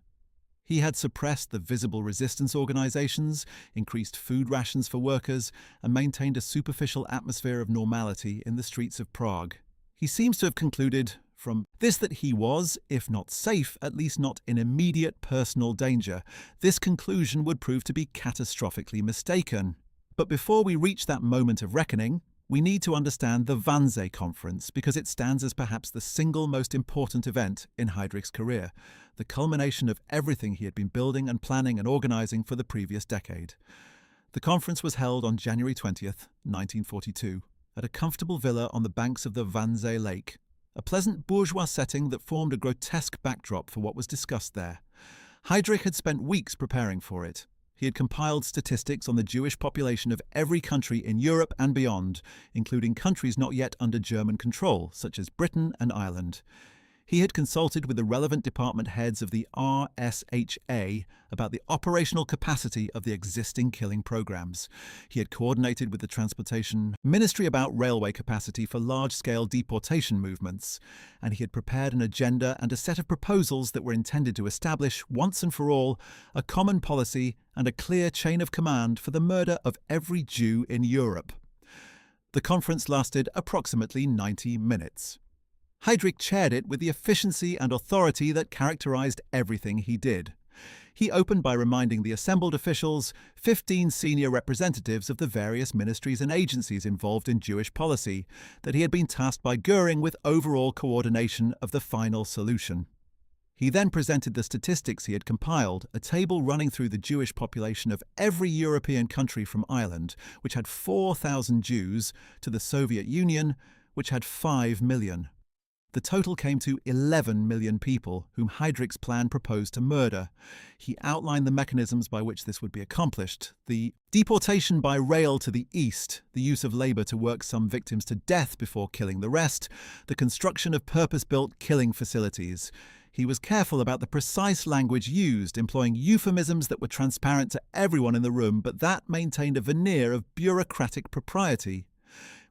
He had suppressed the visible resistance organizations, increased food rations for workers, and maintained a superficial atmosphere of normality in the streets of Prague. He seems to have concluded from this that he was, if not safe, at least not in immediate personal danger. This conclusion would prove to be catastrophically mistaken. But before we reach that moment of reckoning, we need to understand the Wannsee Conference because it stands as perhaps the single most important event in Heydrich's career, the culmination of everything he had been building and planning and organizing for the previous decade. The conference was held on January 20th, 1942, at a comfortable villa on the banks of the Wannsee Lake, a pleasant bourgeois setting that formed a grotesque backdrop for what was discussed there. Heydrich had spent weeks preparing for it. He had compiled statistics on the Jewish population of every country in Europe and beyond, including countries not yet under German control, such as Britain and Ireland. He had consulted with the relevant department heads of the RSHA about the operational capacity of the existing killing programs. He had coordinated with the Transportation Ministry about railway capacity for large-scale deportation movements, and he had prepared an agenda and a set of proposals that were intended to establish, once and for all, a common policy and a clear chain of command for the murder of every Jew in Europe. The conference lasted approximately 90 minutes. Heydrich chaired it with the efficiency and authority that characterized everything he did. He opened by reminding the assembled officials, 15 senior representatives of the various ministries and agencies involved in Jewish policy, that he had been tasked by Göring with overall coordination of the final solution. He then presented the statistics he had compiled, a table running through the Jewish population of every European country from Ireland, which had 4,000 Jews, to the Soviet Union, which had 5 million. The total came to 11 million people whom Heydrich's plan proposed to murder. He outlined the mechanisms by which this would be accomplished: the deportation by rail to the east, the use of labor to work some victims to death before killing the rest, the construction of purpose-built killing facilities. He was careful about the precise language used, employing euphemisms that were transparent to everyone in the room, but that maintained a veneer of bureaucratic propriety.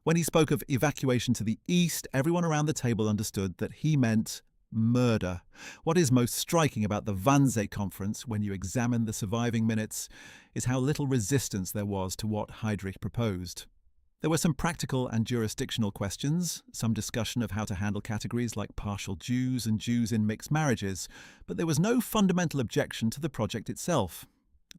When he spoke of evacuation to the east, everyone around the table understood that he meant murder. What is most striking about the Wannsee Conference, when you examine the surviving minutes, is how little resistance there was to what Heydrich proposed. There were some practical and jurisdictional questions, some discussion of how to handle categories like partial Jews and Jews in mixed marriages, but there was no fundamental objection to the project itself.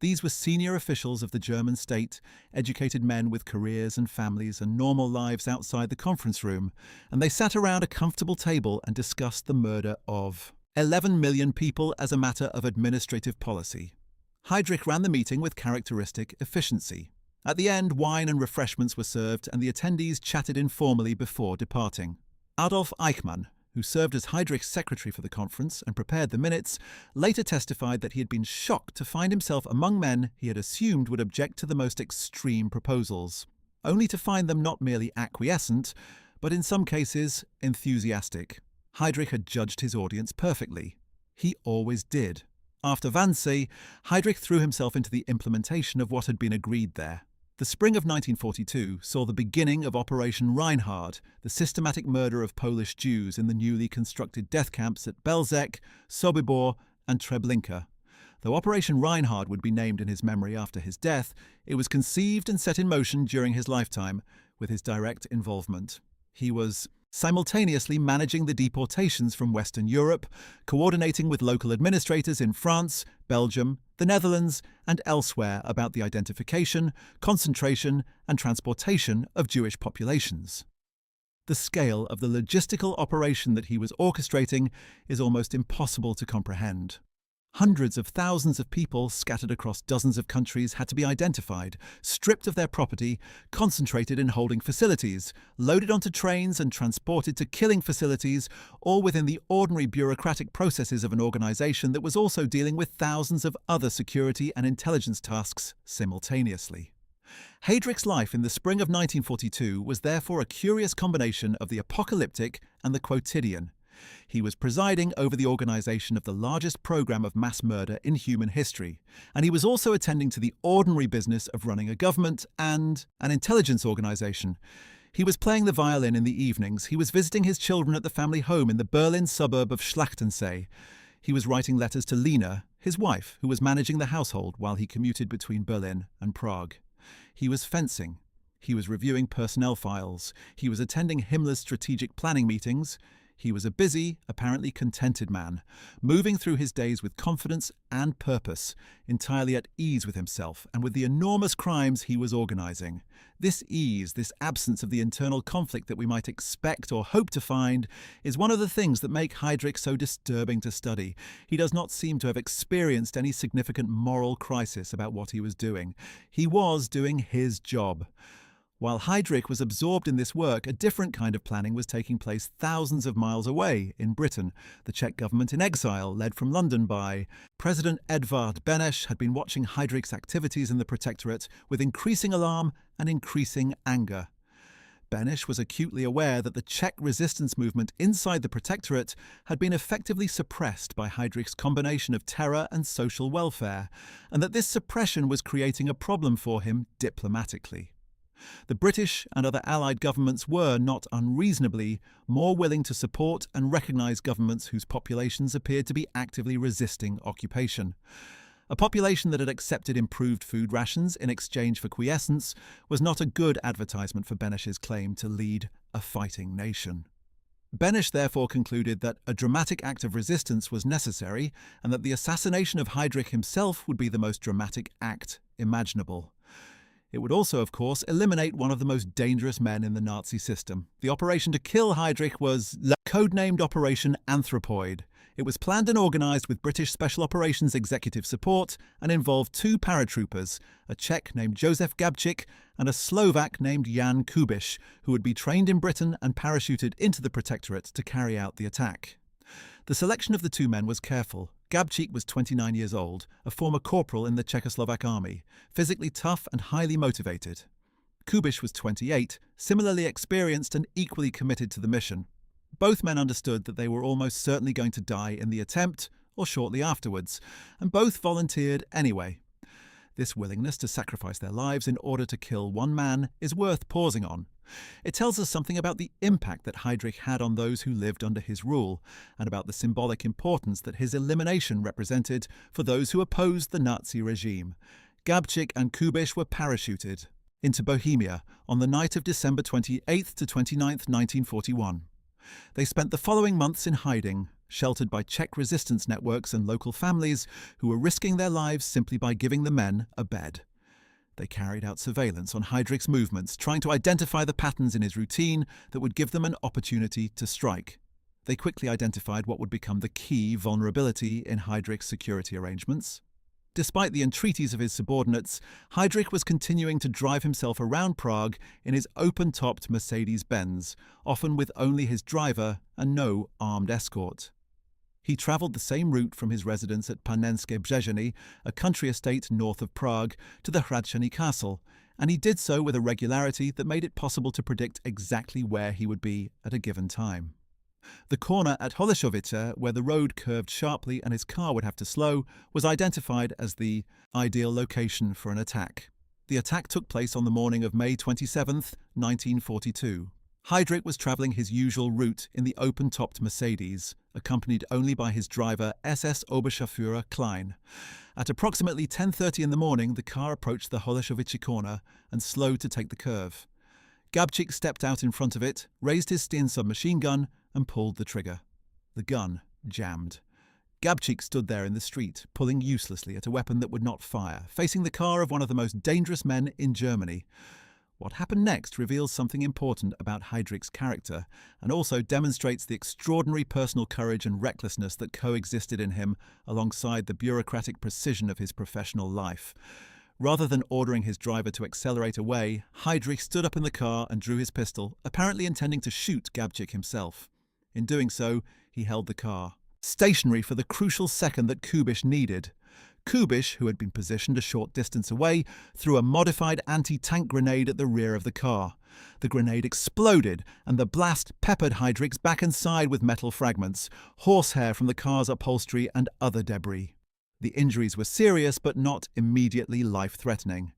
These were senior officials of the German state, educated men with careers and families and normal lives outside the conference room, and they sat around a comfortable table and discussed the murder of 11 million people as a matter of administrative policy. Heydrich ran the meeting with characteristic efficiency. At the end, wine and refreshments were served, and the attendees chatted informally before departing. Adolf Hangman, who served as Heydrich's secretary for the conference and prepared the minutes, later testified that he had been shocked to find himself among men he had assumed would object to the most extreme proposals, only to find them not merely acquiescent, but in some cases enthusiastic. Heydrich had judged his audience perfectly. He always did. After Wannsee, Heydrich threw himself into the implementation of what had been agreed there. The spring of 1942 saw the beginning of Operation Reinhard, the systematic murder of Polish Jews in the newly constructed death camps at Belzec, Sobibor, and Treblinka. Though Operation Reinhard would be named in his memory after his death, it was conceived and set in motion during his lifetime, with his direct involvement. He was simultaneously managing the deportations from Western Europe, coordinating with local administrators in France, Belgium, the Netherlands, and elsewhere about the identification, concentration, and transportation of Jewish populations. The scale of the logistical operation that he was orchestrating is almost impossible to comprehend. Hundreds of thousands of people scattered across dozens of countries had to be identified, stripped of their property, concentrated in holding facilities, loaded onto trains and transported to killing facilities, all within the ordinary bureaucratic processes of an organization that was also dealing with thousands of other security and intelligence tasks simultaneously. Heydrich's life in the spring of 1942 was therefore a curious combination of the apocalyptic and the quotidian. He was presiding over the organization of the largest program of mass murder in human history, and he was also attending to the ordinary business of running a government and an intelligence organization. He was playing the violin in the evenings, he was visiting his children at the family home in the Berlin suburb of Schlachtensee. He was writing letters to Lena, his wife, who was managing the household while he commuted between Berlin and Prague. He was fencing. He was reviewing personnel files. He was attending Himmler's strategic planning meetings. He was a busy, apparently contented man, moving through his days with confidence and purpose, entirely at ease with himself and with the enormous crimes he was organizing. This ease, this absence of the internal conflict that we might expect or hope to find, is one of the things that make Heydrich so disturbing to study. He does not seem to have experienced any significant moral crisis about what he was doing. He was doing his job. While Heydrich was absorbed in this work, a different kind of planning was taking place thousands of miles away in Britain. The Czech government in exile, led from London by President Edvard Beneš, had been watching Heydrich's activities in the Protectorate with increasing alarm and increasing anger. Beneš was acutely aware that the Czech resistance movement inside the Protectorate had been effectively suppressed by Heydrich's combination of terror and social welfare, and that this suppression was creating a problem for him diplomatically. The British and other Allied governments were, not unreasonably, more willing to support and recognise governments whose populations appeared to be actively resisting occupation. A population that had accepted improved food rations in exchange for quiescence was not a good advertisement for Beneš's claim to lead a fighting nation. Beneš therefore concluded that a dramatic act of resistance was necessary and that the assassination of Heydrich himself would be the most dramatic act imaginable. It would also, of course, eliminate one of the most dangerous men in the Nazi system. The operation to kill Heydrich was codenamed Operation Anthropoid. It was planned and organised with British Special Operations executive support and involved two paratroopers, a Czech named Josef Gabčík and a Slovak named Jan Kubiš, who would be trained in Britain and parachuted into the Protectorate to carry out the attack. The selection of the two men was careful. Gabčík was 29 years old, a former corporal in the Czechoslovak army, physically tough and highly motivated. Kubiš was 28, similarly experienced and equally committed to the mission. Both men understood that they were almost certainly going to die in the attempt, or shortly afterwards, and both volunteered anyway. This willingness to sacrifice their lives in order to kill one man is worth pausing on. It tells us something about the impact that Heydrich had on those who lived under his rule, and about the symbolic importance that his elimination represented for those who opposed the Nazi regime. Gabčík and Kubiš were parachuted into Bohemia on the night of December 28th to 29th, 1941. They spent the following months in hiding, sheltered by Czech resistance networks and local families who were risking their lives simply by giving the men a bed. They carried out surveillance on Heydrich's movements, trying to identify the patterns in his routine that would give them an opportunity to strike. They quickly identified what would become the key vulnerability in Heydrich's security arrangements. Despite the entreaties of his subordinates, Heydrich was continuing to drive himself around Prague in his open-topped Mercedes-Benz, often with only his driver and no armed escort. He travelled the same route from his residence at Panenské Břežany, a country estate north of Prague, to the Hradčany castle, and he did so with a regularity that made it possible to predict exactly where he would be at a given time. The corner at Holešovice, where the road curved sharply and his car would have to slow, was identified as the ideal location for an attack. The attack took place on the morning of May 27, 1942. Heydrich was travelling his usual route in the open-topped Mercedes, accompanied only by his driver SS Oberscharführer Klein. At approximately 10:30 in the morning, the car approached the Holoshovice corner and slowed to take the curve. Gabčík stepped out in front of it, raised his Stien submachine gun and pulled the trigger. The gun jammed. Gabčík stood there in the street, pulling uselessly at a weapon that would not fire, facing the car of one of the most dangerous men in Germany. What happened next reveals something important about Heydrich's character and also demonstrates the extraordinary personal courage and recklessness that coexisted in him alongside the bureaucratic precision of his professional life. Rather than ordering his driver to accelerate away, Heydrich stood up in the car and drew his pistol, apparently intending to shoot Gabčík himself. In doing so, he held the car stationary for the crucial second that Kubiš needed. Kubiš, who had been positioned a short distance away, threw a modified anti-tank grenade at the rear of the car. The grenade exploded, and the blast peppered Heydrich's back and side with metal fragments, horsehair from the car's upholstery and other debris. The injuries were serious but not immediately life-threatening.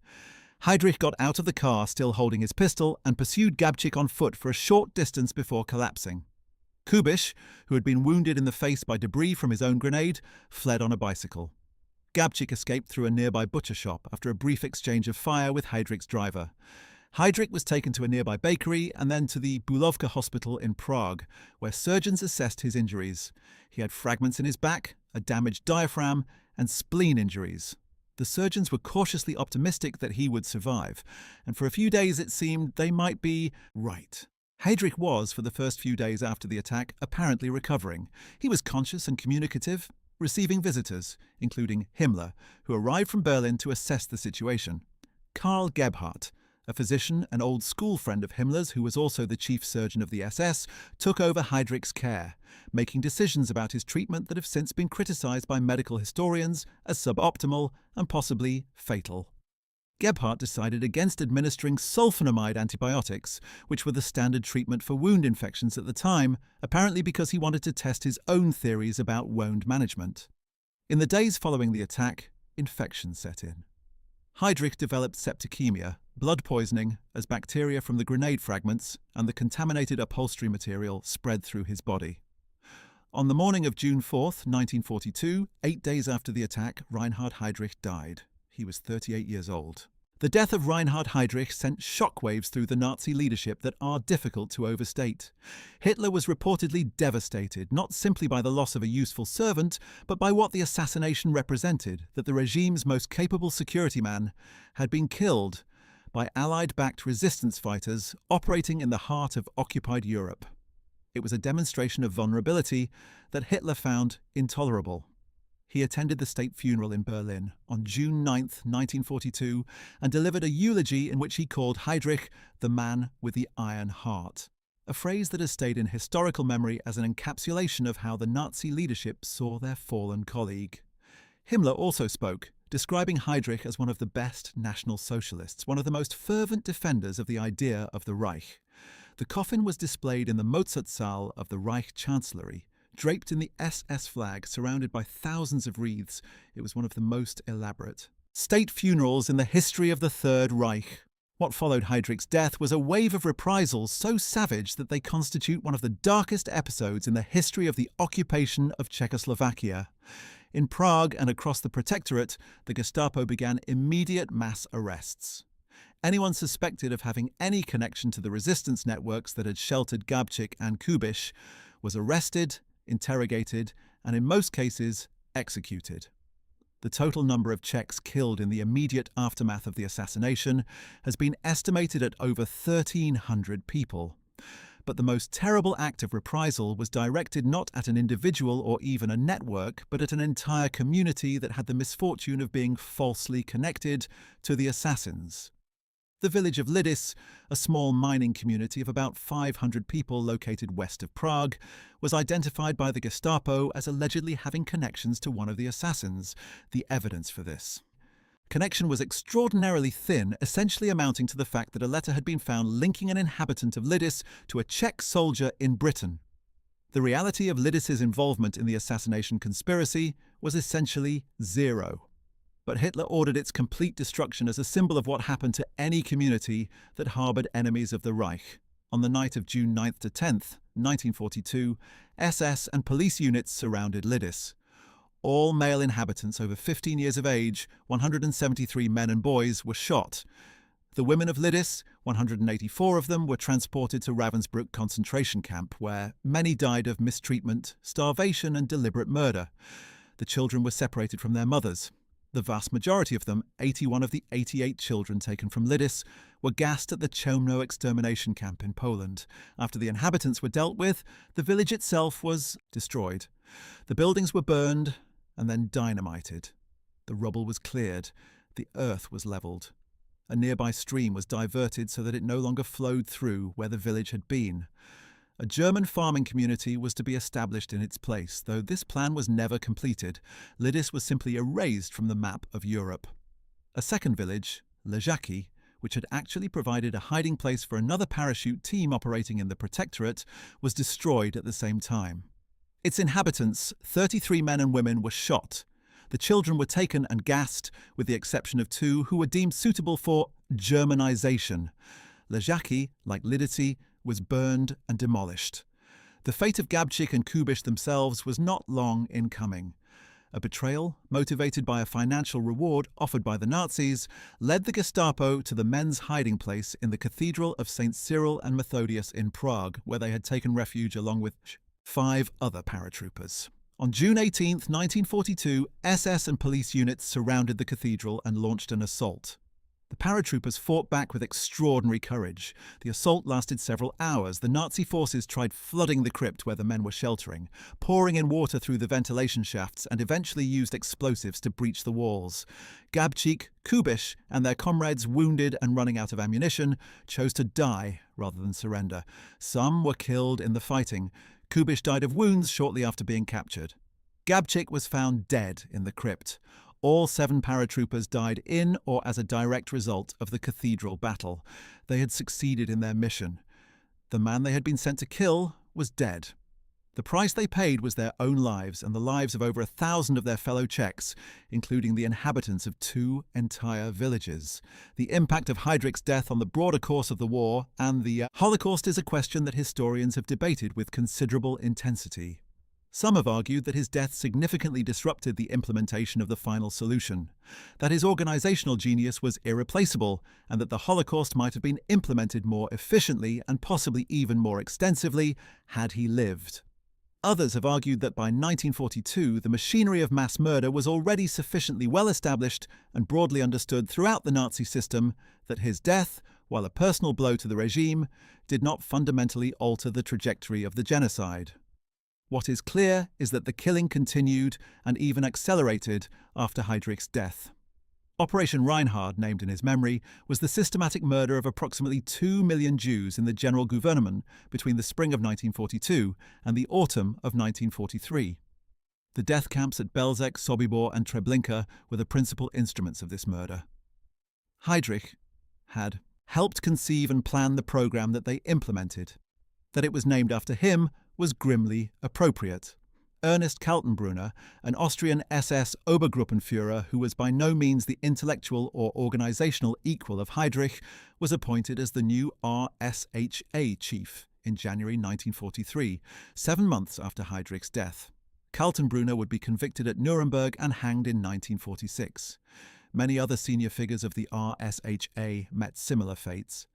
Heydrich got out of the car still holding his pistol and pursued Gabčík on foot for a short distance before collapsing. Kubiš, who had been wounded in the face by debris from his own grenade, fled on a bicycle. Gabčík escaped through a nearby butcher shop after a brief exchange of fire with Heydrich's driver. Heydrich was taken to a nearby bakery and then to the Bulovka hospital in Prague, where surgeons assessed his injuries. He had fragments in his back, a damaged diaphragm, and spleen injuries. The surgeons were cautiously optimistic that he would survive, and for a few days it seemed they might be right. Heydrich was, for the first few days after the attack, apparently recovering. He was conscious and communicative, receiving visitors, including Himmler, who arrived from Berlin to assess the situation. Karl Gebhardt, a physician and old school friend of Himmler's who was also the chief surgeon of the SS, took over Heydrich's care, making decisions about his treatment that have since been criticized by medical historians as suboptimal and possibly fatal. Gebhardt decided against administering sulfonamide antibiotics, which were the standard treatment for wound infections at the time, apparently because he wanted to test his own theories about wound management. In the days following the attack, infection set in. Heydrich developed septicemia, blood poisoning, as bacteria from the grenade fragments and the contaminated upholstery material spread through his body. On the morning of June 4, 1942, 8 days after the attack, Reinhard Heydrich died. He was 38 years old. The death of Reinhard Heydrich sent shockwaves through the Nazi leadership that are difficult to overstate. Hitler was reportedly devastated, not simply by the loss of a useful servant, but by what the assassination represented, that the regime's most capable security man had been killed by Allied-backed resistance fighters operating in the heart of occupied Europe. It was a demonstration of vulnerability that Hitler found intolerable. He attended the state funeral in Berlin on June 9, 1942, and delivered a eulogy in which he called Heydrich the man with the iron heart, a phrase that has stayed in historical memory as an encapsulation of how the Nazi leadership saw their fallen colleague. Himmler also spoke, describing Heydrich as one of the best National Socialists, one of the most fervent defenders of the idea of the Reich. The coffin was displayed in the Mozartsaal of the Reich Chancellery, draped in the SS flag, surrounded by thousands of wreaths. It was one of the most elaborate state funerals in the history of the Third Reich. What followed Heydrich's death was a wave of reprisals so savage that they constitute one of the darkest episodes in the history of the occupation of Czechoslovakia. In Prague and across the Protectorate, the Gestapo began immediate mass arrests. Anyone suspected of having any connection to the resistance networks that had sheltered Gabčík and Kubiš was arrested, interrogated, and in most cases, executed. The total number of Czechs killed in the immediate aftermath of the assassination has been estimated at over 1,300 people. But the most terrible act of reprisal was directed not at an individual or even a network, but at an entire community that had the misfortune of being falsely connected to the assassins. The village of Lidis, a small mining community of about 500 people located west of Prague, was identified by the Gestapo as allegedly having connections to one of the assassins. The evidence for this connection was extraordinarily thin, essentially amounting to the fact that a letter had been found linking an inhabitant of Lidis to a Czech soldier in Britain. The reality of Lidis's involvement in the assassination conspiracy was essentially zero. but Hitler ordered its complete destruction as a symbol of what happened to any community that harboured enemies of the Reich. On the night of June 9th to 10th, 1942, SS and police units surrounded Lidis. All male inhabitants over 15 years of age, 173 men and boys, were shot. The women of Lidis, 184 of them, were transported to Ravensbrück concentration camp, where many died of mistreatment, starvation and deliberate murder. The children were separated from their mothers. The vast majority of them, 81 of the 88 children taken from Lidis, were gassed at the Chełmno extermination camp in Poland. After the inhabitants were dealt with, the village itself was destroyed. The buildings were burned and then dynamited. The rubble was cleared. The earth was levelled. A nearby stream was diverted so that it no longer flowed through where the village had been. A German farming community was to be established in its place, though this plan was never completed. Lidis was simply erased from the map of Europe. A second village, Leżaki, which had actually provided a hiding place for another parachute team operating in the Protectorate, was destroyed at the same time. Its inhabitants, 33 men and women, were shot. The children were taken and gassed, with the exception of 2 who were deemed suitable for Germanization. Leżaki, like Lidice, was burned and demolished. The fate of Gabčík and Kubiš themselves was not long in coming. A betrayal, motivated by a financial reward offered by the Nazis, led the Gestapo to the men's hiding place in the Cathedral of St. Cyril and Methodius in Prague, where they had taken refuge along with 5 other paratroopers. On June 18, 1942, SS and police units surrounded the cathedral and launched an assault. The paratroopers fought back with extraordinary courage. The assault lasted several hours. The Nazi forces tried flooding the crypt where the men were sheltering, pouring in water through the ventilation shafts, and eventually used explosives to breach the walls. Gabčík, Kubiš, and their comrades, wounded and running out of ammunition, chose to die rather than surrender. Some were killed in the fighting. Kubiš died of wounds shortly after being captured. Gabčík was found dead in the crypt. All 7 paratroopers died in or as a direct result of the cathedral battle. They had succeeded in their mission. The man they had been sent to kill was dead. The price they paid was their own lives and the lives of over 1,000 of their fellow Czechs, including the inhabitants of 2 entire villages. The impact of Heydrich's death on the broader course of the war and the Holocaust is a question that historians have debated with considerable intensity. Some have argued that his death significantly disrupted the implementation of the final solution, that his organisational genius was irreplaceable, and that the Holocaust might have been implemented more efficiently and possibly even more extensively had he lived. Others have argued that by 1942 the machinery of mass murder was already sufficiently well established and broadly understood throughout the Nazi system that his death, while a personal blow to the regime, did not fundamentally alter the trajectory of the genocide. What is clear is that the killing continued and even accelerated after Heydrich's death. Operation Reinhard, named in his memory, was the systematic murder of approximately 2 million Jews in the General Gouvernement between the spring of 1942 and the autumn of 1943. The death camps at Belzec, Sobibor and Treblinka were the principal instruments of this murder. Heydrich had helped conceive and plan the program that they implemented. That it was named after him was grimly appropriate. Ernest Kaltenbrunner, an Austrian SS Obergruppenführer who was by no means the intellectual or organisational equal of Heydrich, was appointed as the new RSHA chief in January 1943, 7 months after Heydrich's death. Kaltenbrunner would be convicted at Nuremberg and hanged in 1946. Many other senior figures of the RSHA met similar fates.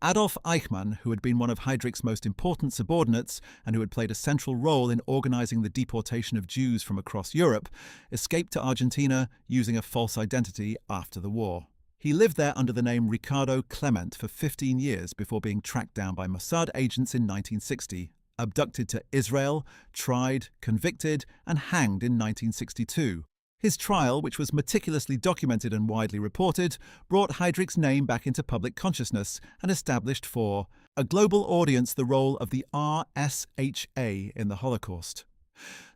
Adolf Eichmann, who had been one of Heydrich's most important subordinates and who had played a central role in organising the deportation of Jews from across Europe, escaped to Argentina using a false identity after the war. He lived there under the name Ricardo Clement for 15 years before being tracked down by Mossad agents in 1960, abducted to Israel, tried, convicted, and hanged in 1962. His trial, which was meticulously documented and widely reported, brought Heydrich's name back into public consciousness and established for a global audience the role of the RSHA in the Holocaust.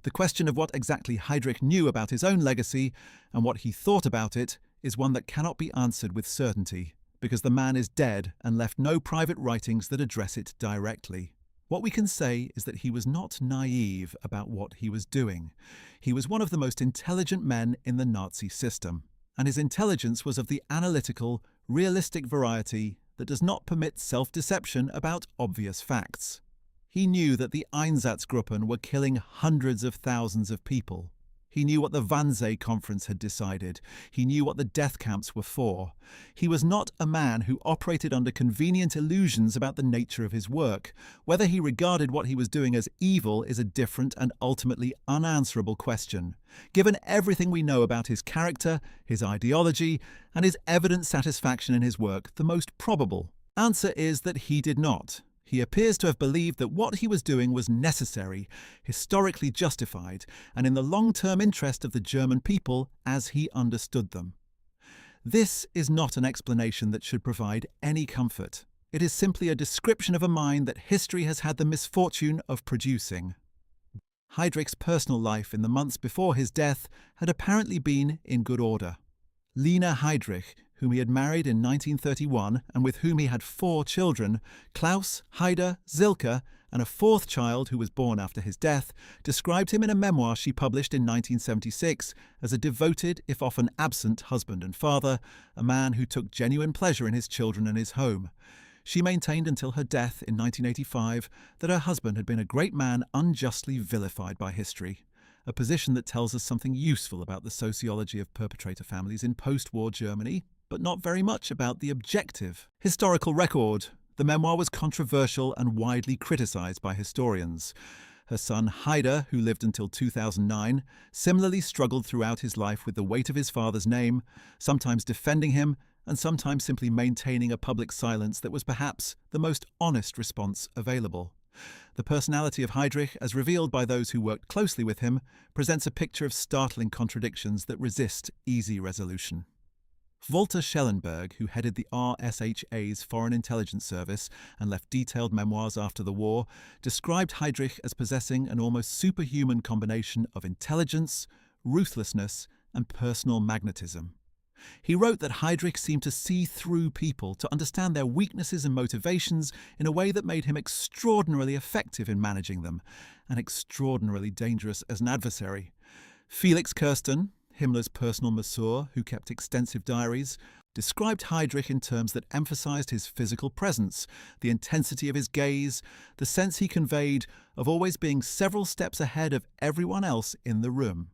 The question of what exactly Heydrich knew about his own legacy and what he thought about it is one that cannot be answered with certainty, because the man is dead and left no private writings that address it directly. What we can say is that he was not naive about what he was doing. He was one of the most intelligent men in the Nazi system, and his intelligence was of the analytical, realistic variety that does not permit self-deception about obvious facts. He knew that the Einsatzgruppen were killing hundreds of thousands of people. He knew what the Wannsee Conference had decided. He knew what the death camps were for. He was not a man who operated under convenient illusions about the nature of his work. Whether he regarded what he was doing as evil is a different and ultimately unanswerable question. Given everything we know about his character, his ideology, and his evident satisfaction in his work, the most probable answer is that he did not. He appears to have believed that what he was doing was necessary, historically justified, and in the long-term interest of the German people as he understood them. This is not an explanation that should provide any comfort. It is simply a description of a mind that history has had the misfortune of producing. Heydrich's personal life in the months before his death had apparently been in good order. Lena Heydrich, whom he had married in 1931 and with whom he had 4 children, Klaus, Heider, Silke, and a 4th child who was born after his death, described him in a memoir she published in 1976 as a devoted, if often absent, husband and father, a man who took genuine pleasure in his children and his home. She maintained until her death in 1985 that her husband had been a great man unjustly vilified by history, a position that tells us something useful about the sociology of perpetrator families in post-war Germany, but not very much about the objective historical record. The memoir was controversial and widely criticized by historians. Her son Heider, who lived until 2009, similarly struggled throughout his life with the weight of his father's name, sometimes defending him and sometimes simply maintaining a public silence that was perhaps the most honest response available. The personality of Heydrich, as revealed by those who worked closely with him, presents a picture of startling contradictions that resist easy resolution. Walter Schellenberg, who headed the RSHA's Foreign Intelligence Service and left detailed memoirs after the war, described Heydrich as possessing an almost superhuman combination of intelligence, ruthlessness, and personal magnetism. He wrote that Heydrich seemed to see through people, to understand their weaknesses and motivations in a way that made him extraordinarily effective in managing them, and extraordinarily dangerous as an adversary. Felix Kirsten, Himmler's personal masseur, who kept extensive diaries, described Heydrich in terms that emphasized his physical presence, the intensity of his gaze, the sense he conveyed of always being several steps ahead of everyone else in the room.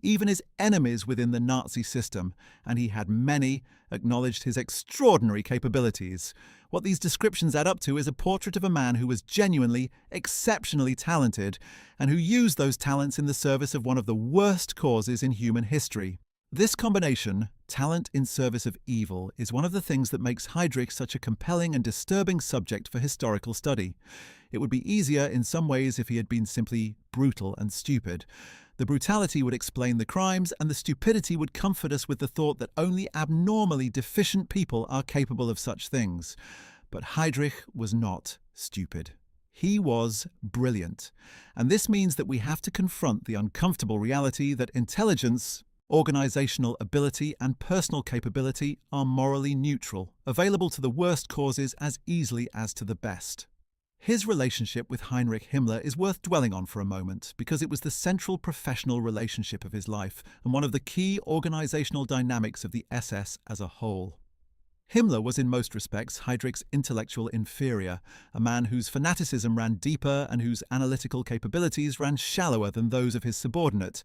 Even his enemies within the Nazi system, and he had many, acknowledged his extraordinary capabilities. What these descriptions add up to is a portrait of a man who was genuinely, exceptionally talented, and who used those talents in the service of one of the worst causes in human history. This combination, talent in service of evil, is one of the things that makes Heydrich such a compelling and disturbing subject for historical study. It would be easier in some ways if he had been simply brutal and stupid. The brutality would explain the crimes, and the stupidity would comfort us with the thought that only abnormally deficient people are capable of such things. But Heydrich was not stupid. He was brilliant. And this means that we have to confront the uncomfortable reality that intelligence, organisational ability, and personal capability are morally neutral, available to the worst causes as easily as to the best. His relationship with Heinrich Himmler is worth dwelling on for a moment because it was the central professional relationship of his life and one of the key organisational dynamics of the SS as a whole. Himmler was in most respects Heydrich's intellectual inferior, a man whose fanaticism ran deeper and whose analytical capabilities ran shallower than those of his subordinate.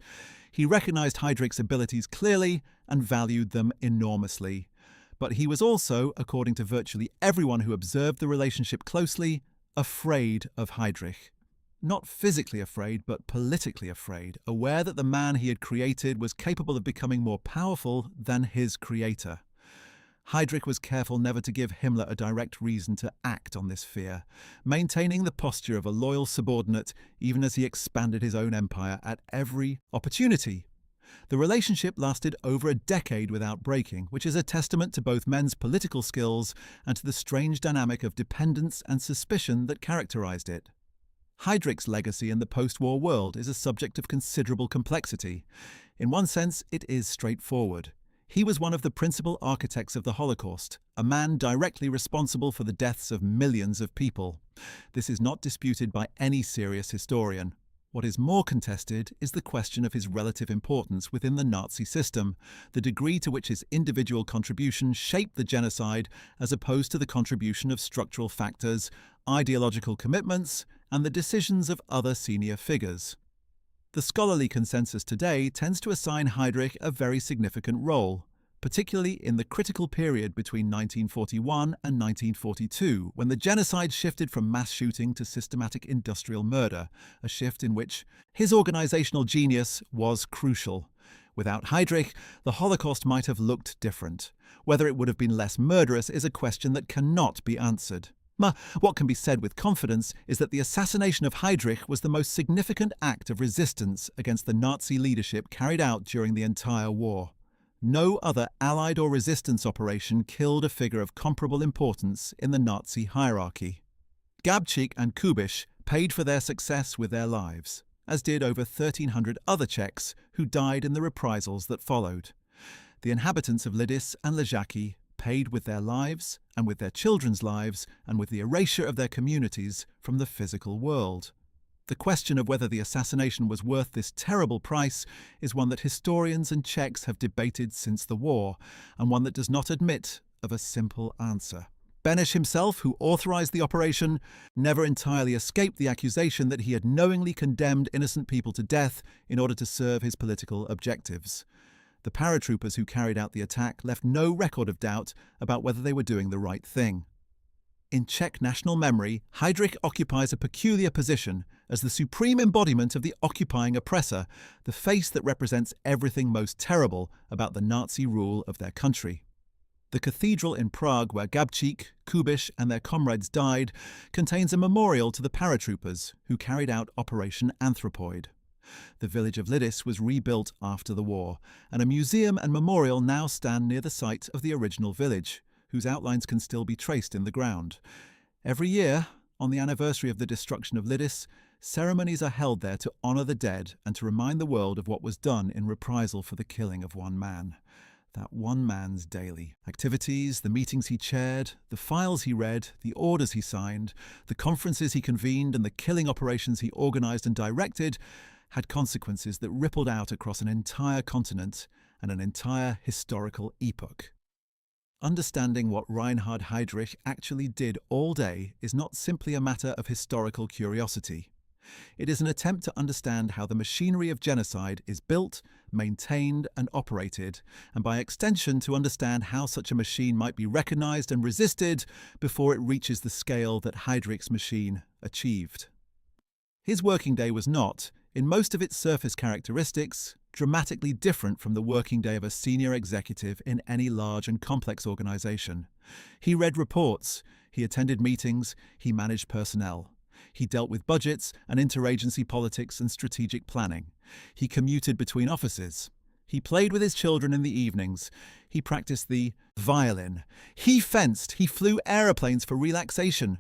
He recognised Heydrich's abilities clearly and valued them enormously. But he was also, according to virtually everyone who observed the relationship closely, afraid of Heydrich. Not physically afraid, but politically afraid, aware that the man he had created was capable of becoming more powerful than his creator. Heydrich was careful never to give Himmler a direct reason to act on this fear, maintaining the posture of a loyal subordinate even as he expanded his own empire at every opportunity. The relationship lasted over a decade without breaking, which is a testament to both men's political skills and to the strange dynamic of dependence and suspicion that characterized it. Heydrich's legacy in the post-war world is a subject of considerable complexity. In one sense, it is straightforward. He was one of the principal architects of the Holocaust, a man directly responsible for the deaths of millions of people. This is not disputed by any serious historian. What is more contested is the question of his relative importance within the Nazi system, the degree to which his individual contribution shaped the genocide as opposed to the contribution of structural factors, ideological commitments, and the decisions of other senior figures. The scholarly consensus today tends to assign Heydrich a very significant role, particularly in the critical period between 1941 and 1942, when the genocide shifted from mass shooting to systematic industrial murder, a shift in which his organisational genius was crucial. Without Heydrich, the Holocaust might have looked different. Whether it would have been less murderous is a question that cannot be answered. What can be said with confidence is that the assassination of Heydrich was the most significant act of resistance against the Nazi leadership carried out during the entire war. No other Allied or resistance operation killed a figure of comparable importance in the Nazi hierarchy. Gabčík and Kubiš paid for their success with their lives, as did over 1,300 other Czechs who died in the reprisals that followed. The inhabitants of Lidice and Ležáky paid with their lives and with their children's lives and with the erasure of their communities from the physical world. The question of whether the assassination was worth this terrible price is one that historians and Czechs have debated since the war, and one that does not admit of a simple answer. Beneš himself, who authorized the operation, never entirely escaped the accusation that he had knowingly condemned innocent people to death in order to serve his political objectives. The paratroopers who carried out the attack left no record of doubt about whether they were doing the right thing. In Czech national memory, Heydrich occupies a peculiar position as the supreme embodiment of the occupying oppressor, the face that represents everything most terrible about the Nazi rule of their country. The cathedral in Prague where Gabčík, Kubiš and their comrades died contains a memorial to the paratroopers who carried out Operation Anthropoid. The village of Lidice was rebuilt after the war, and a museum and memorial now stand near the site of the original village, whose outlines can still be traced in the ground. Every year, on the anniversary of the destruction of Lidice, ceremonies are held there to honour the dead and to remind the world of what was done in reprisal for the killing of one man. That one man's daily activities, the meetings he chaired, the files he read, the orders he signed, the conferences he convened and the killing operations he organised and directed had consequences that rippled out across an entire continent and an entire historical epoch. Understanding what Reinhard Heydrich actually did all day is not simply a matter of historical curiosity. It is an attempt to understand how the machinery of genocide is built, maintained and operated, and by extension to understand how such a machine might be recognized and resisted before it reaches the scale that Heydrich's machine achieved. His working day was not, in most of its surface characteristics, dramatically different from the working day of a senior executive in any large and complex organization. He read reports, he attended meetings, he managed personnel. He dealt with budgets and interagency politics and strategic planning. He commuted between offices. He played with his children in the evenings. He practiced the violin. He fenced. He flew aeroplanes for relaxation.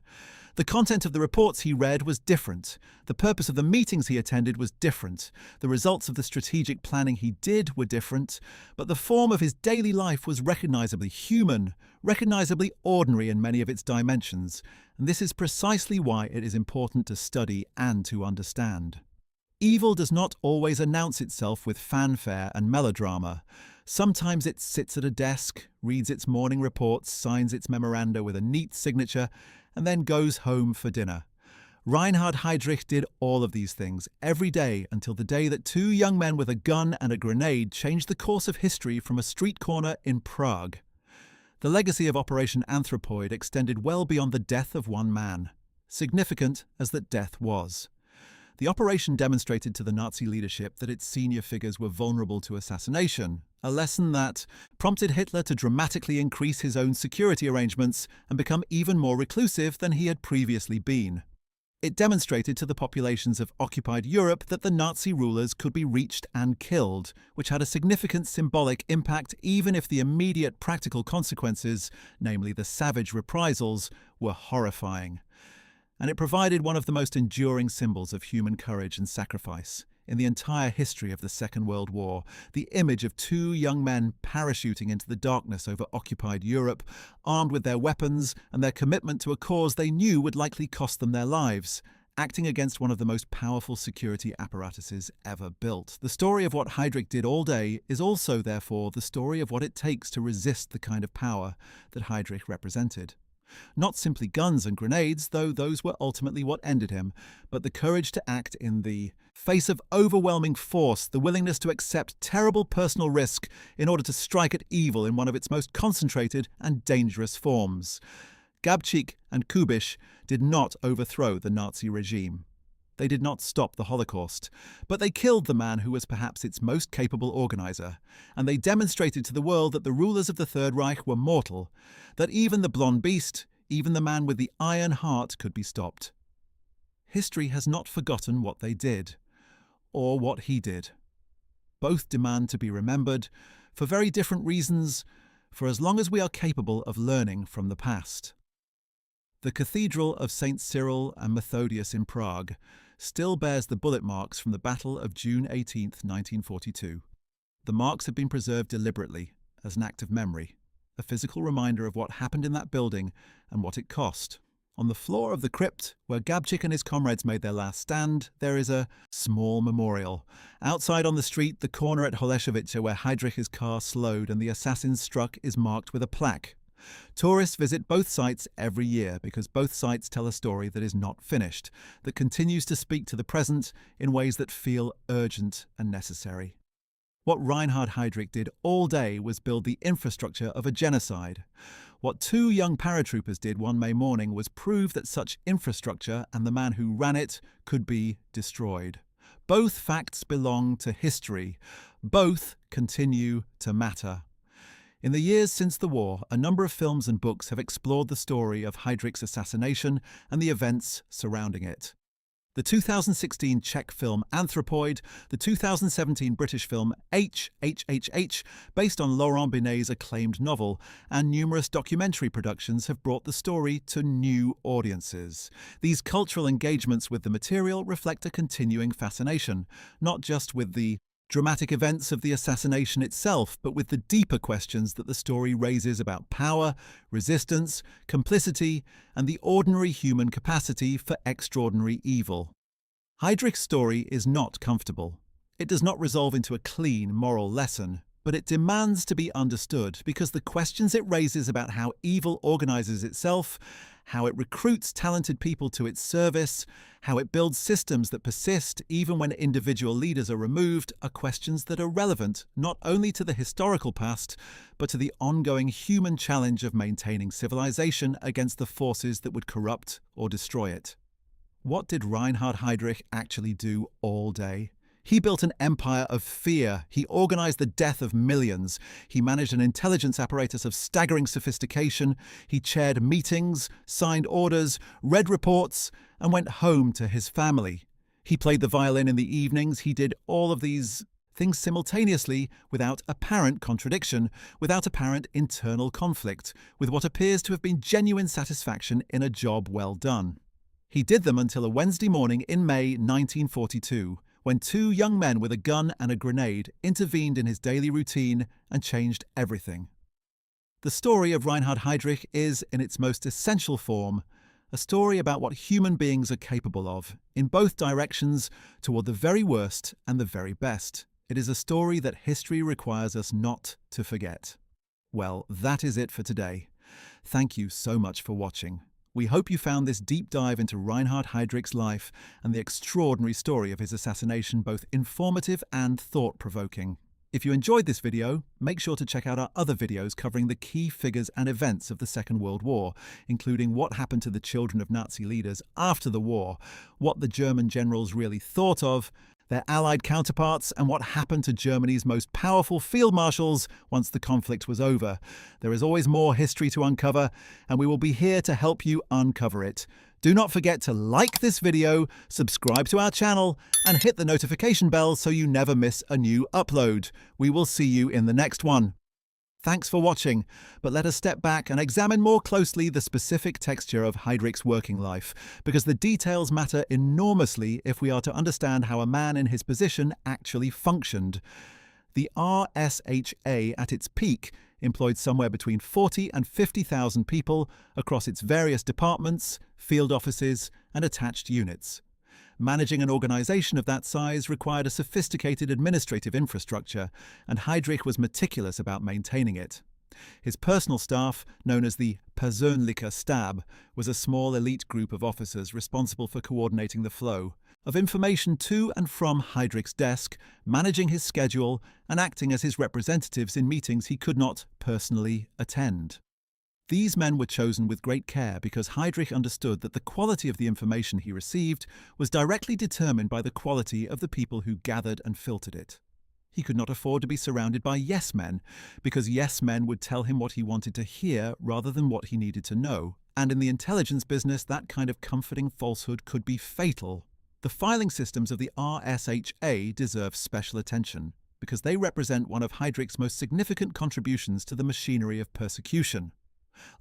The content of the reports he read was different. The purpose of the meetings he attended was different. The results of the strategic planning he did were different. But the form of his daily life was recognizably human, recognizably ordinary in many of its dimensions. And this is precisely why it is important to study and to understand. Evil does not always announce itself with fanfare and melodrama. Sometimes it sits at a desk, reads its morning reports, signs its memoranda with a neat signature, and then goes home for dinner. Reinhard Heydrich did all of these things every day until the day that two young men with a gun and a grenade changed the course of history from a street corner in Prague. The legacy of Operation Anthropoid extended well beyond the death of one man, significant as that death was. The operation demonstrated to the Nazi leadership that its senior figures were vulnerable to assassination, a lesson that prompted Hitler to dramatically increase his own security arrangements and become even more reclusive than he had previously been. It demonstrated to the populations of occupied Europe that the Nazi rulers could be reached and killed, which had a significant symbolic impact even if the immediate practical consequences, namely the savage reprisals, were horrifying. And it provided one of the most enduring symbols of human courage and sacrifice in the entire history of the Second World War, the image of two young men parachuting into the darkness over occupied Europe, armed with their weapons and their commitment to a cause they knew would likely cost them their lives, acting against one of the most powerful security apparatuses ever built. The story of what Heydrich did all day is also, therefore, the story of what it takes to resist the kind of power that Heydrich represented. Not simply guns and grenades, though those were ultimately what ended him, but the courage to act in the face of overwhelming force, the willingness to accept terrible personal risk in order to strike at evil in one of its most concentrated and dangerous forms. Gabčík and Kubiš did not overthrow the Nazi regime. They did not stop the Holocaust, but they killed the man who was perhaps its most capable organizer, and they demonstrated to the world that the rulers of the Third Reich were mortal, that even the Blond Beast, even the man with the iron heart, could be stopped. History has not forgotten what they did, or what he did. Both demand to be remembered, for very different reasons, for as long as we are capable of learning from the past. The Cathedral of St. Cyril and Methodius in Prague still bears the bullet marks from the Battle of June 18, 1942. The marks have been preserved deliberately as an act of memory, a physical reminder of what happened in that building and what it cost. On the floor of the crypt, where Gabčík and his comrades made their last stand, there is a small memorial. Outside on the street, the corner at Holešovice where Heydrich's car slowed and the assassins struck is marked with a plaque. Tourists visit both sites every year because both sites tell a story that is not finished, that continues to speak to the present in ways that feel urgent and necessary. What Reinhard Heydrich did all day was build the infrastructure of a genocide. What two young paratroopers did one May morning was prove that such infrastructure and the man who ran it could be destroyed. Both facts belong to history. Both continue to matter. In the years since the war, a number of films and books have explored the story of Heydrich's assassination and the events surrounding it. The 2016 Czech film Anthropoid, the 2017 British film HHHH, based on Laurent Binet's acclaimed novel, and numerous documentary productions have brought the story to new audiences. These cultural engagements with the material reflect a continuing fascination, not just with the dramatic events of the assassination itself, but with the deeper questions that the story raises about power, resistance, complicity, and the ordinary human capacity for extraordinary evil. Heydrich's story is not comfortable. It does not resolve into a clean moral lesson, but it demands to be understood because the questions it raises about how evil organizes itself, how it recruits talented people to its service, how it builds systems that persist even when individual leaders are removed, are questions that are relevant not only to the historical past, but to the ongoing human challenge of maintaining civilization against the forces that would corrupt or destroy it. What did Reinhard Heydrich actually do all day? He built an empire of fear. He organized the death of millions. He managed an intelligence apparatus of staggering sophistication. He chaired meetings, signed orders, read reports, and went home to his family. He played the violin in the evenings. He did all of these things simultaneously without apparent contradiction, without apparent internal conflict, with what appears to have been genuine satisfaction in a job well done. He did them until a Wednesday morning in May 1942, when two young men with a gun and a grenade intervened in his daily routine and changed everything. The story of Reinhard Heydrich is, in its most essential form, a story about what human beings are capable of, in both directions, toward the very worst and the very best. It is a story that history requires us not to forget. Well, that is it for today. Thank you so much for watching. We hope you found this deep dive into Reinhard Heydrich's life and the extraordinary story of his assassination both informative and thought-provoking. If you enjoyed this video, make sure to check out our other videos covering the key figures and events of the Second World War, including what happened to the children of Nazi leaders after the war, what the German generals really thought of, their Allied counterparts, and what happened to Germany's most powerful field marshals once the conflict was over. There is always more history to uncover, and we will be here to help you uncover it. Do not forget to like this video, subscribe to our channel, and hit the notification bell so you never miss a new upload. We will see you in the next one. Thanks for watching, but let us step back and examine more closely the specific texture of Heydrich's working life, because the details matter enormously if we are to understand how a man in his position actually functioned. The RSHA at its peak employed somewhere between 40 and 50,000 people across its various departments, field offices, and attached units. Managing an organization of that size required a sophisticated administrative infrastructure, and Heydrich was meticulous about maintaining it. His personal staff, known as the Persönlicher Stab, was a small elite group of officers responsible for coordinating the flow of information to and from Heydrich's desk, managing his schedule, and acting as his representatives in meetings he could not personally attend. These men were chosen with great care because Heydrich understood that the quality of the information he received was directly determined by the quality of the people who gathered and filtered it. He could not afford to be surrounded by yes men, because yes men would tell him what he wanted to hear rather than what he needed to know, and in the intelligence business that kind of comforting falsehood could be fatal. The filing systems of the RSHA deserve special attention, because they represent one of Heydrich's most significant contributions to the machinery of persecution.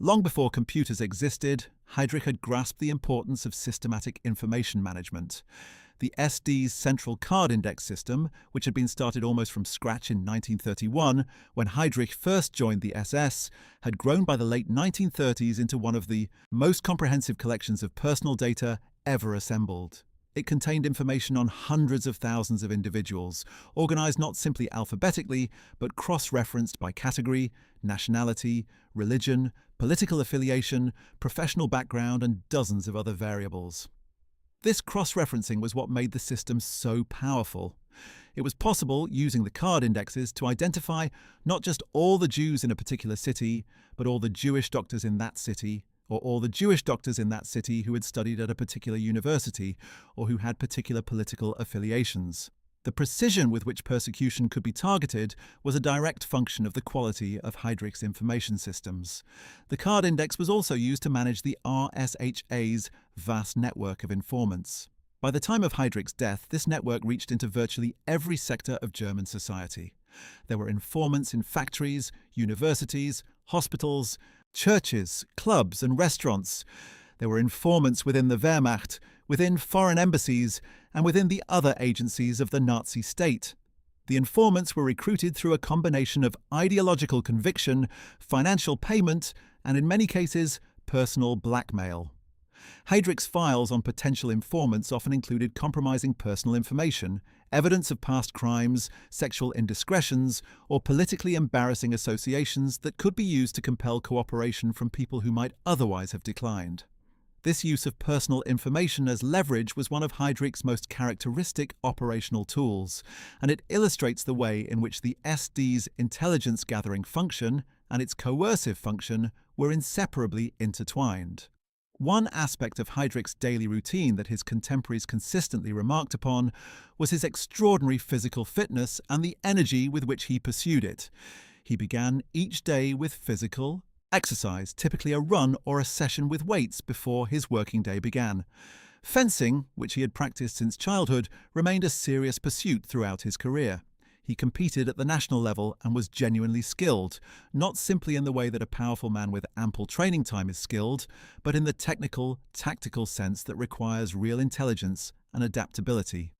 Long before computers existed, Heydrich had grasped the importance of systematic information management. The SD's Central Card Index system, which had been started almost from scratch in 1931, when Heydrich first joined the SS, had grown by the late 1930s into one of the most comprehensive collections of personal data ever assembled. It contained information on hundreds of thousands of individuals, organized not simply alphabetically, but cross-referenced by category, nationality, religion, political affiliation, professional background, and dozens of other variables. This cross-referencing was what made the system so powerful. It was possible, using the card indexes, to identify not just all the Jews in a particular city, but all the Jewish doctors in that city, or all the Jewish doctors in that city who had studied at a particular university, or who had particular political affiliations. The precision with which persecution could be targeted was a direct function of the quality of Heydrich's information systems. The card index was also used to manage the RSHA's vast network of informants. By the time of Heydrich's death, this network reached into virtually every sector of German society. There were informants in factories, universities, hospitals, churches, clubs, and restaurants. There were informants within the Wehrmacht, within foreign embassies, and within the other agencies of the Nazi state. The informants were recruited through a combination of ideological conviction, financial payment, and in many cases, personal blackmail. Heydrich's files on potential informants often included compromising personal information, evidence of past crimes, sexual indiscretions, or politically embarrassing associations that could be used to compel cooperation from people who might otherwise have declined. This use of personal information as leverage was one of Heydrich's most characteristic operational tools, and it illustrates the way in which the SD's intelligence-gathering function and its coercive function were inseparably intertwined. One aspect of Heydrich's daily routine that his contemporaries consistently remarked upon was his extraordinary physical fitness and the energy with which he pursued it. He began each day with physical exercise, typically a run or a session with weights before his working day began. Fencing, which he had practiced since childhood, remained a serious pursuit throughout his career. He competed at the national level and was genuinely skilled, not simply in the way that a powerful man with ample training time is skilled, but in the technical, tactical sense that requires real intelligence and adaptability.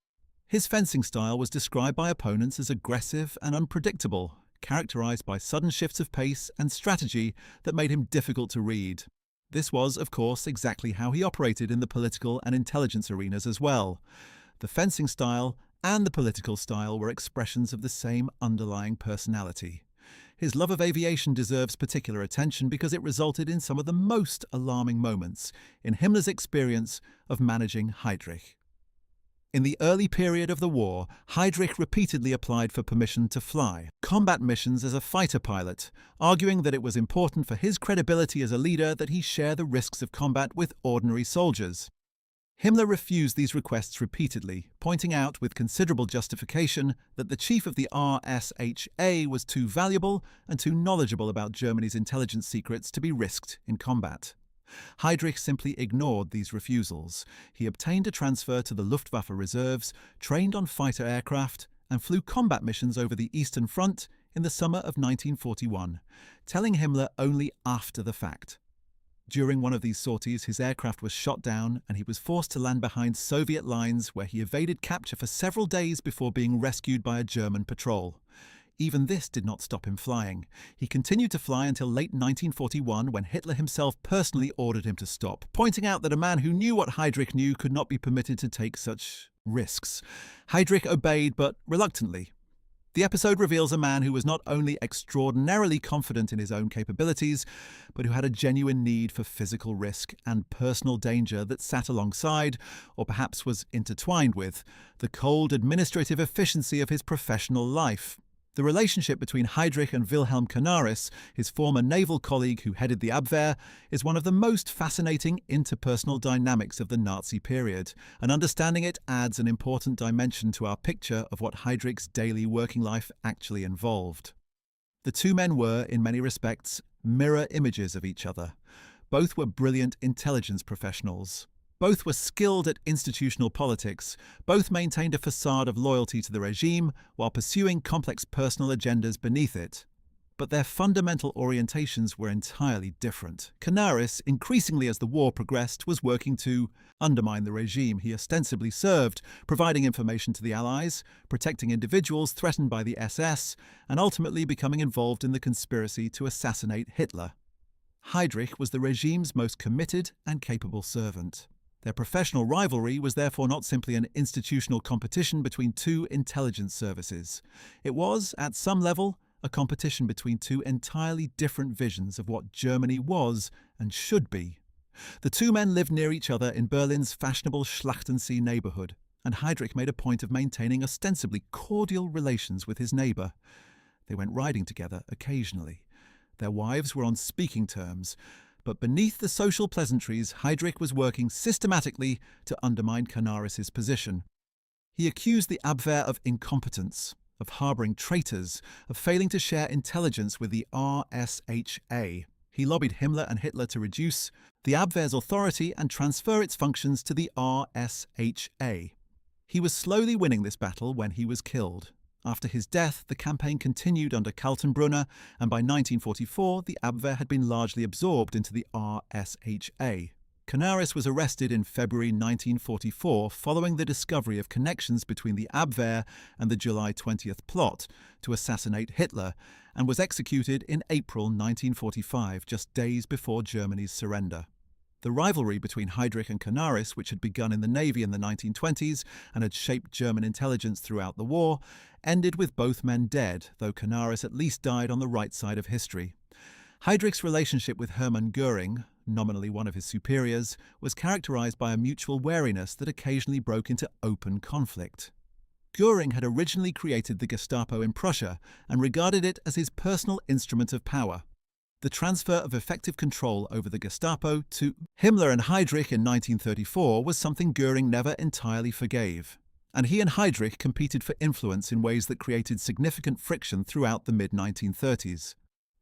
His fencing style was described by opponents as aggressive and unpredictable, characterized by sudden shifts of pace and strategy that made him difficult to read. This was, of course, exactly how he operated in the political and intelligence arenas as well. The fencing style and the political style were expressions of the same underlying personality. His love of aviation deserves particular attention because it resulted in some of the most alarming moments in Himmler's experience of managing Heydrich. In the early period of the war, Heydrich repeatedly applied for permission to fly combat missions as a fighter pilot, arguing that it was important for his credibility as a leader that he share the risks of combat with ordinary soldiers. Himmler refused these requests repeatedly, pointing out with considerable justification that the chief of the RSHA was too valuable and too knowledgeable about Germany's intelligence secrets to be risked in combat. Heydrich simply ignored these refusals. He obtained a transfer to the Luftwaffe reserves, trained on fighter aircraft, and flew combat missions over the Eastern Front in the summer of 1941, telling Himmler only after the fact. During one of these sorties, his aircraft was shot down and he was forced to land behind Soviet lines where he evaded capture for several days before being rescued by a German patrol. even this did not stop him flying. He continued to fly until late 1941, when Hitler himself personally ordered him to stop, pointing out that a man who knew what Heydrich knew could not be permitted to take such risks. Heydrich obeyed, but reluctantly. The episode reveals a man who was not only extraordinarily confident in his own capabilities, but who had a genuine need for physical risk and personal danger that sat alongside, or perhaps was intertwined with, the cold administrative efficiency of his professional life. The relationship between Heydrich and Wilhelm Canaris, his former naval colleague who headed the Abwehr, is one of the most fascinating interpersonal dynamics of the Nazi period, and understanding it adds an important dimension to our picture of what Heydrich's daily working life actually involved. The two men were, in many respects, mirror images of each other. Both were brilliant intelligence professionals. Both were skilled at institutional politics. Both maintained a facade of loyalty to the regime while pursuing complex personal agendas beneath it. But their fundamental orientations were entirely different. Canaris, increasingly as the war progressed, was working to undermine the regime he ostensibly served, providing information to the Allies, protecting individuals threatened by the SS, and ultimately becoming involved in the conspiracy to assassinate Hitler. Heydrich was the regime's most committed and capable servant. Their professional rivalry was therefore not simply an institutional competition between two intelligence services. It was, at some level, a competition between two entirely different visions of what Germany was and should be. The two men lived near each other in Berlin's fashionable Schlachtensee neighbourhood, and Heydrich made a point of maintaining ostensibly cordial relations with his neighbour. They went riding together occasionally. Their wives were on speaking terms, but beneath the social pleasantries, Heydrich was working systematically to undermine Canaris's position. He accused the Abwehr of incompetence, of harbouring traitors, of failing to share intelligence with the RSHA. He lobbied Himmler and Hitler to reduce the Abwehr's authority and transfer its functions to the RSHA. He was slowly winning this battle when he was killed. After his death, the campaign continued under Kaltenbrunner, and by 1944 the Abwehr had been largely absorbed into the RSHA. Canaris was arrested in February 1944 following the discovery of connections between the Abwehr and the July 20th plot to assassinate Hitler, and was executed in April 1945, just days before Germany's surrender. The rivalry between Heydrich and Canaris, which had begun in the Navy in the 1920s and had shaped German intelligence throughout the war, ended with both men dead, though Canaris at least died on the right side of history. Heydrich's relationship with Hermann Göring, nominally one of his superiors, was characterized by a mutual wariness that occasionally broke into open conflict. Göring had originally created the Gestapo in Prussia and regarded it as his personal instrument of power. The transfer of effective control over the Gestapo to Himmler and Heydrich in 1934 was something Göring never entirely forgave, and he and Heydrich competed for influence in ways that created significant friction throughout the mid-1930s.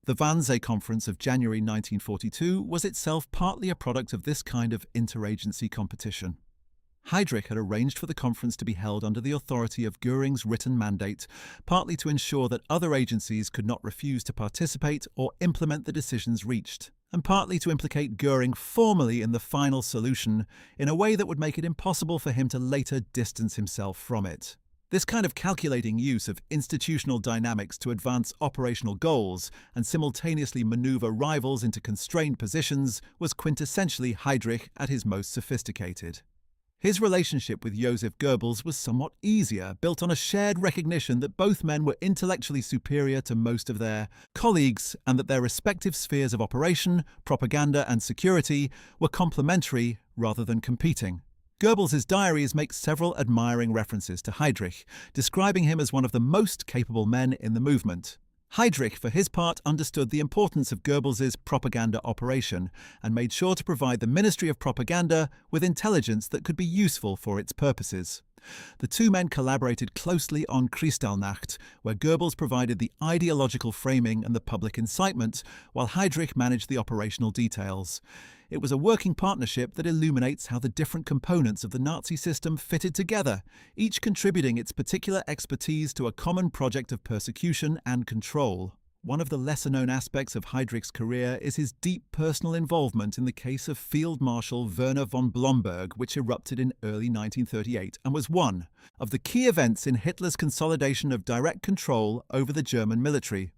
The Wannsee Conference of January 1942 was itself partly a product of this kind of interagency competition. Heydrich had arranged for the conference to be held under the authority of Göring's written mandate, partly to ensure that other agencies could not refuse to participate or implement the decisions reached, and partly to implicate Göring formally in the final solution in a way that would make it impossible for him to later distance himself from it. This kind of calculating use of institutional dynamics to advance operational goals and simultaneously maneuver rivals into constrained positions was quintessentially Heydrich at his most sophisticated. His relationship with Joseph Goebbels was somewhat easier, built on a shared recognition that both men were intellectually superior to most of their colleagues and that their respective spheres of operation, propaganda and security were complementary rather than competing. Goebbels' diaries make several admiring references to Heydrich, describing him as one of the most capable men in the movement. Heydrich, for his part, understood the importance of Goebbels' propaganda operation and made sure to provide the Ministry of Propaganda with intelligence that could be useful for its purposes. The two men collaborated closely on Kristallnacht, where Goebbels provided the ideological framing and the public incitement, while Heydrich managed the operational details. It was a working partnership that illuminates how the different components of the Nazi system fitted together, each contributing its particular expertise to a common project of persecution and control. one of the lesser-known aspects of Heydrich's career is his deep personal involvement in the case of Field Marshal Werner von Blomberg, which erupted in early 1938 and was one of the key events in Hitler's consolidation of direct control over the German military.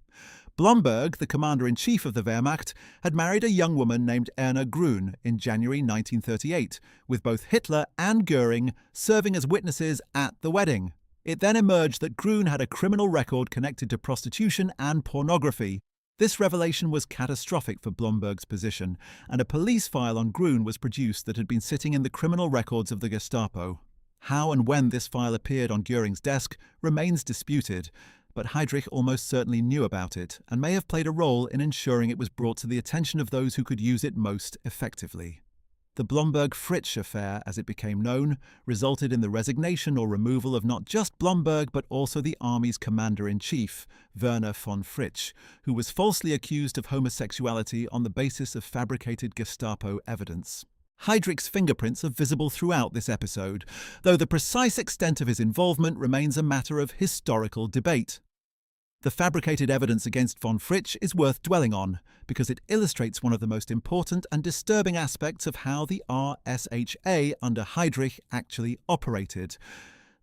Blomberg, the commander-in-chief of the Wehrmacht, had married a young woman named Erna Grün in January 1938, with both Hitler and Göring serving as witnesses at the wedding. It then emerged that Grün had a criminal record connected to prostitution and pornography. This revelation was catastrophic for Blomberg's position, and a police file on Grün was produced that had been sitting in the criminal records of the Gestapo. How and when this file appeared on Göring's desk remains disputed, but Heydrich almost certainly knew about it and may have played a role in ensuring it was brought to the attention of those who could use it most effectively. The Blomberg-Fritsch affair, as it became known, resulted in the resignation or removal of not just Blomberg but also the army's commander-in-chief, Werner von Fritsch, who was falsely accused of homosexuality on the basis of fabricated Gestapo evidence. Heydrich's fingerprints are visible throughout this episode, though the precise extent of his involvement remains a matter of historical debate. The fabricated evidence against von Fritsch is worth dwelling on, because it illustrates one of the most important and disturbing aspects of how the RSHA under Heydrich actually operated.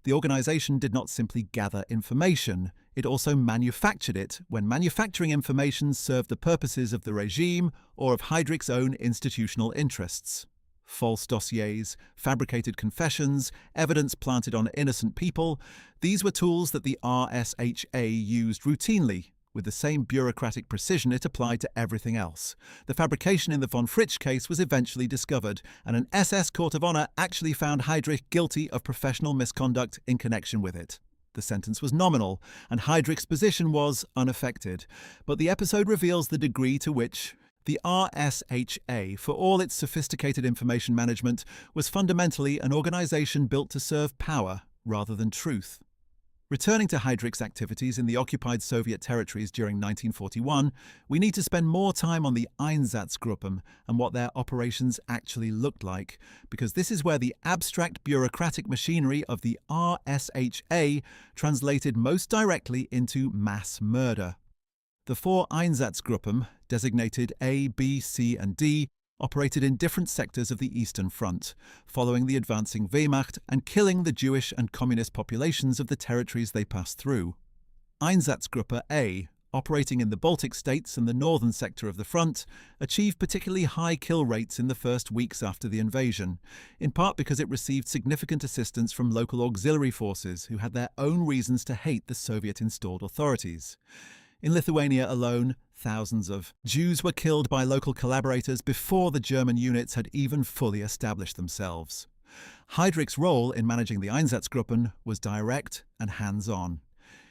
The organisation did not simply gather information, it also manufactured it when manufacturing information served the purposes of the regime or of Heydrich's own institutional interests. False dossiers, fabricated confessions, evidence planted on innocent people, these were tools that the RSHA used routinely, with the same bureaucratic precision it applied to everything else. The fabrication in the von Fritsch case was eventually discovered, and an SS Court of Honor actually found Heydrich guilty of professional misconduct in connection with it. The sentence was nominal, and Heydrich's position was unaffected, but the episode reveals the degree to which the RSHA, for all its sophisticated information management, was fundamentally an organisation built to serve power rather than truth. Returning to Heydrich's activities in the occupied Soviet territories during 1941, we need to spend more time on the Einsatzgruppen and what their operations actually looked like, because this is where the abstract bureaucratic machinery of the RSHA translated most directly into mass murder. The four Einsatzgruppen, designated A, B, C and D, operated in different sectors of the Eastern Front, following the advancing Wehrmacht and killing the Jewish and communist populations of the territories they passed through. Einsatzgruppe A, operating in the Baltic states and the northern sector of the front, achieved particularly high kill rates in the first weeks after the invasion, in part because it received significant assistance from local auxiliary forces who had their own reasons to hate the Soviet-installed authorities. In Lithuania alone, thousands of Jews were killed by local collaborators before the German units had even fully established themselves. Heydrich's role in managing the Einsatzgruppen was direct and hands-on.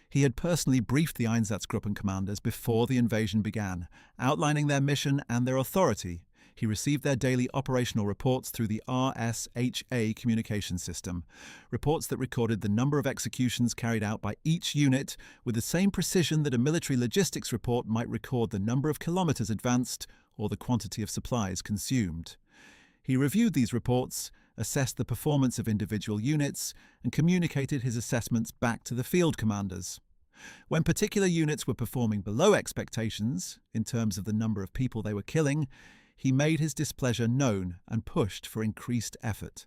He had personally briefed the Einsatzgruppen commanders before the invasion began, outlining their mission and their authority. He received their daily operational reports through the RSHA communication system, reports that recorded the number of executions carried out by each unit with the same precision that a military logistics report might record the number of kilometers advanced or the quantity of supplies consumed. He reviewed these reports, assessed the performance of individual units, and communicated his assessments back to the field commanders. When particular units were performing below expectations, in terms of the number of people they were killing, he made his displeasure known and pushed for increased effort.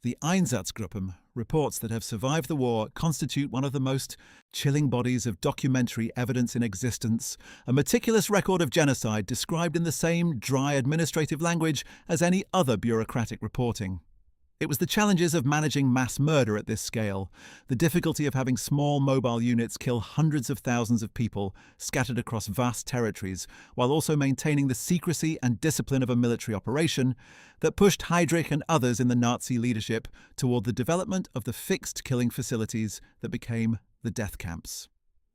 The Einsatzgruppen, reports that have survived the war, constitute one of the most chilling bodies of documentary evidence in existence, a meticulous record of genocide described in the same dry administrative language as any other bureaucratic reporting. It was the challenges of managing mass murder at this scale, the difficulty of having small mobile units kill hundreds of thousands of people scattered across vast territories, while also maintaining the secrecy and discipline of a military operation, that pushed Heydrich and others in the Nazi leadership toward the development of the fixed killing facilities that became the death camps.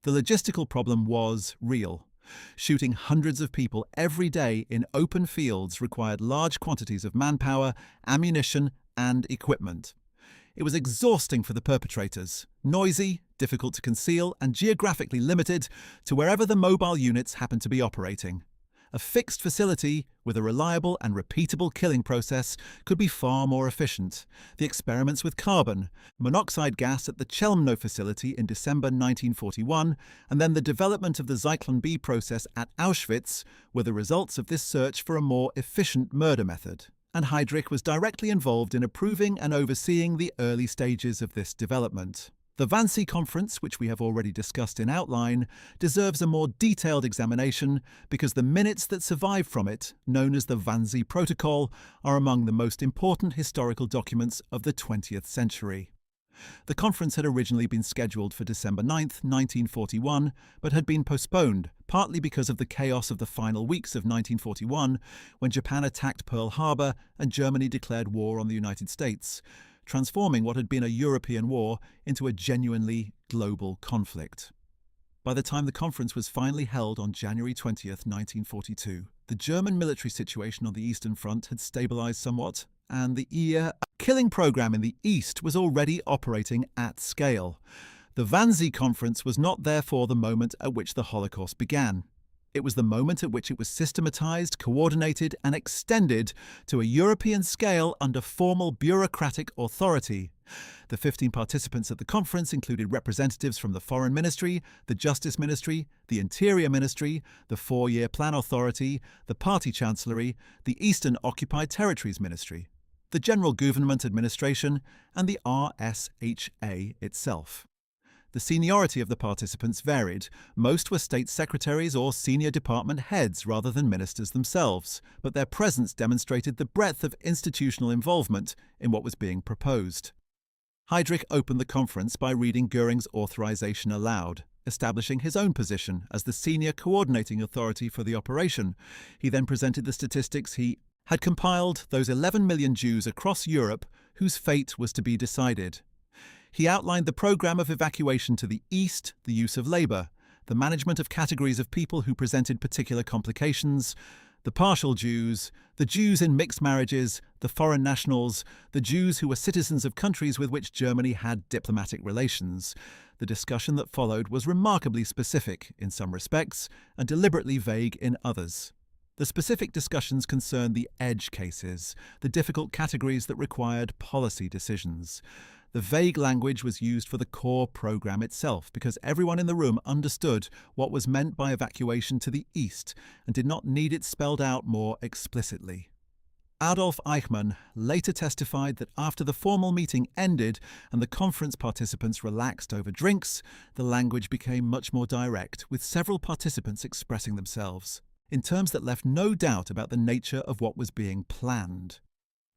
The logistical problem was real. Shooting hundreds of people every day in open fields required large quantities of manpower, ammunition, and equipment. It was exhausting for the perpetrators, noisy, difficult to conceal, and geographically limited to wherever the mobile units happened to be operating. A fixed facility with a reliable and repeatable killing process could be far more efficient. The experiments with carbon monoxide gas at the Chelmno facility in December 1941, and then the development of the Zyklon B process at Auschwitz were the results of this search for a more efficient murder method. And Heydrich was directly involved in approving and overseeing the early stages of this development. The Wannsee Conference, which we have already discussed in outline, deserves a more detailed examination because the minutes that survive from it, known as the Wannsee Protocol, are among the most important historical documents of the 20th century. The conference had originally been scheduled for December 9, 1941, but had been postponed, partly because of the chaos of the final weeks of 1941, when Japan attacked Pearl Harbor and Germany declared war on the United States, transforming what had been a European war into a genuinely global conflict. By the time the conference was finally held on January 20, 1942, the German military situation on the Eastern Front had stabilized somewhat, and the killing program in the East was already operating at scale. The Wannsee Conference was not therefore the moment at which the Holocaust began. It was the moment at which it was systematized, coordinated, and extended to a European scale under formal bureaucratic authority. The 15 participants at the conference included representatives from the Foreign Ministry, the Justice Ministry, the Interior Ministry, the Four-Year Plan Authority, the Party Chancellery, the Eastern Occupied Territories Ministry, the General Government Administration, and the RSHA itself. The seniority of the participants varied. Most were state secretaries or senior department heads rather than ministers themselves, but their presence demonstrated the breadth of institutional involvement in what was being proposed. Heydrich opened the conference by reading Göring's authorization aloud, establishing his own position as the senior coordinating authority for the operation. He then presented the statistics he had compiled, those 11 million Jews across Europe whose fate was to be decided. He outlined the program of evacuation to the east, the use of labor, the management of categories of people who presented particular complications, the partial Jews, the Jews in mixed marriages, the foreign nationals, the Jews who were citizens of countries with which Germany had diplomatic relations. The discussion that followed was remarkably specific in some respects and deliberately vague in others. The specific discussions concerned the edge cases, the difficult categories that required policy decisions. The vague language was used for the core program itself because everyone in the room understood what was meant by evacuation to the east and did not need it spelled out more explicitly. Adolf Hangman later testified that after the formal meeting ended and the conference participants relaxed over drinks, the language became much more direct, with several participants expressing themselves in terms that left no doubt about the nature of what was being planned.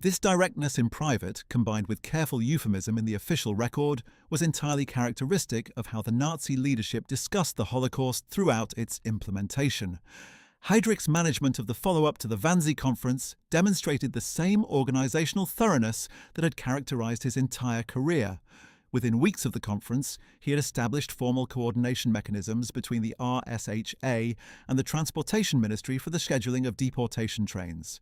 This directness in private, combined with careful euphemism in the official record, was entirely characteristic of how the Nazi leadership discussed the Holocaust throughout its implementation. Heydrich's management of the follow-up to the Wannsee Conference demonstrated the same organizational thoroughness that had characterized his entire career. Within weeks of the conference, he had established formal coordination mechanisms between the RSHA and the Transportation Ministry for the scheduling of deportation trains.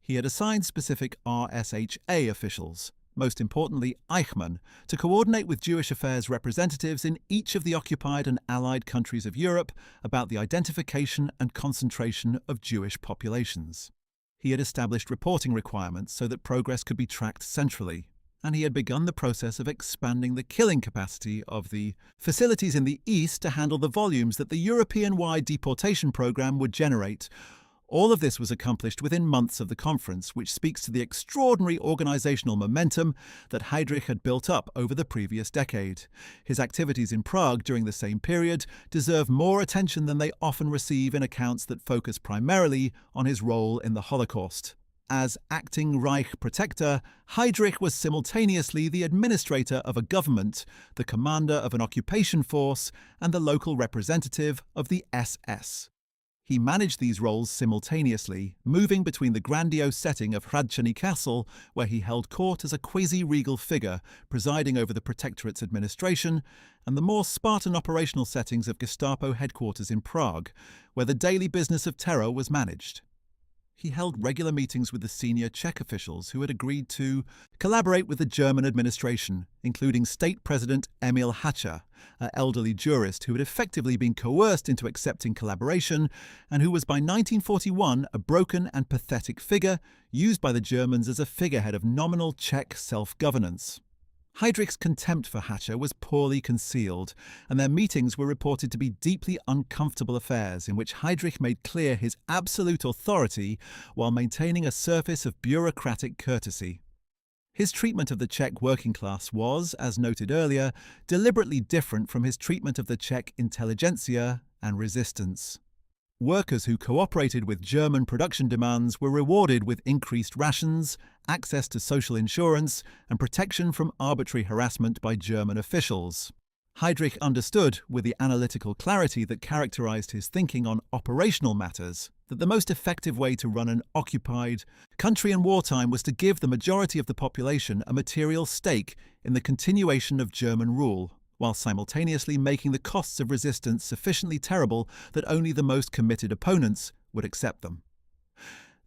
He had assigned specific RSHA officials, most importantly Eichmann, to coordinate with Jewish affairs representatives in each of the occupied and allied countries of Europe about the identification and concentration of Jewish populations. He had established reporting requirements so that progress could be tracked centrally, and he had begun the process of expanding the killing capacity of the facilities in the East to handle the volumes that the European-wide deportation program would generate. All of this was accomplished within months of the conference, which speaks to the extraordinary organizational momentum that Heydrich had built up over the previous decade. His activities in Prague during the same period deserve more attention than they often receive in accounts that focus primarily on his role in the Holocaust. As acting Reich protector, Heydrich was simultaneously the administrator of a government, the commander of an occupation force, and the local representative of the SS. He managed these roles simultaneously, moving between the grandiose setting of Hradčany Castle, where he held court as a quasi-regal figure, presiding over the Protectorate's administration, and the more Spartan operational settings of Gestapo headquarters in Prague, where the daily business of terror was managed. He held regular meetings with the senior Czech officials who had agreed to collaborate with the German administration, including State President Emil Hácha, an elderly jurist who had effectively been coerced into accepting collaboration and who was by 1941 a broken and pathetic figure used by the Germans as a figurehead of nominal Czech self-governance. Heydrich's contempt for Hácha was poorly concealed, and their meetings were reported to be deeply uncomfortable affairs in which Heydrich made clear his absolute authority while maintaining a surface of bureaucratic courtesy. His treatment of the Czech working class was, as noted earlier, deliberately different from his treatment of the Czech intelligentsia and resistance. Workers who cooperated with German production demands were rewarded with increased rations, access to social insurance, and protection from arbitrary harassment by German officials. Heydrich understood, with the analytical clarity that characterized his thinking on operational matters, that the most effective way to run an occupied country in wartime was to give the majority of the population a material stake in the continuation of German rule, while simultaneously making the costs of resistance sufficiently terrible that only the most committed opponents would accept them.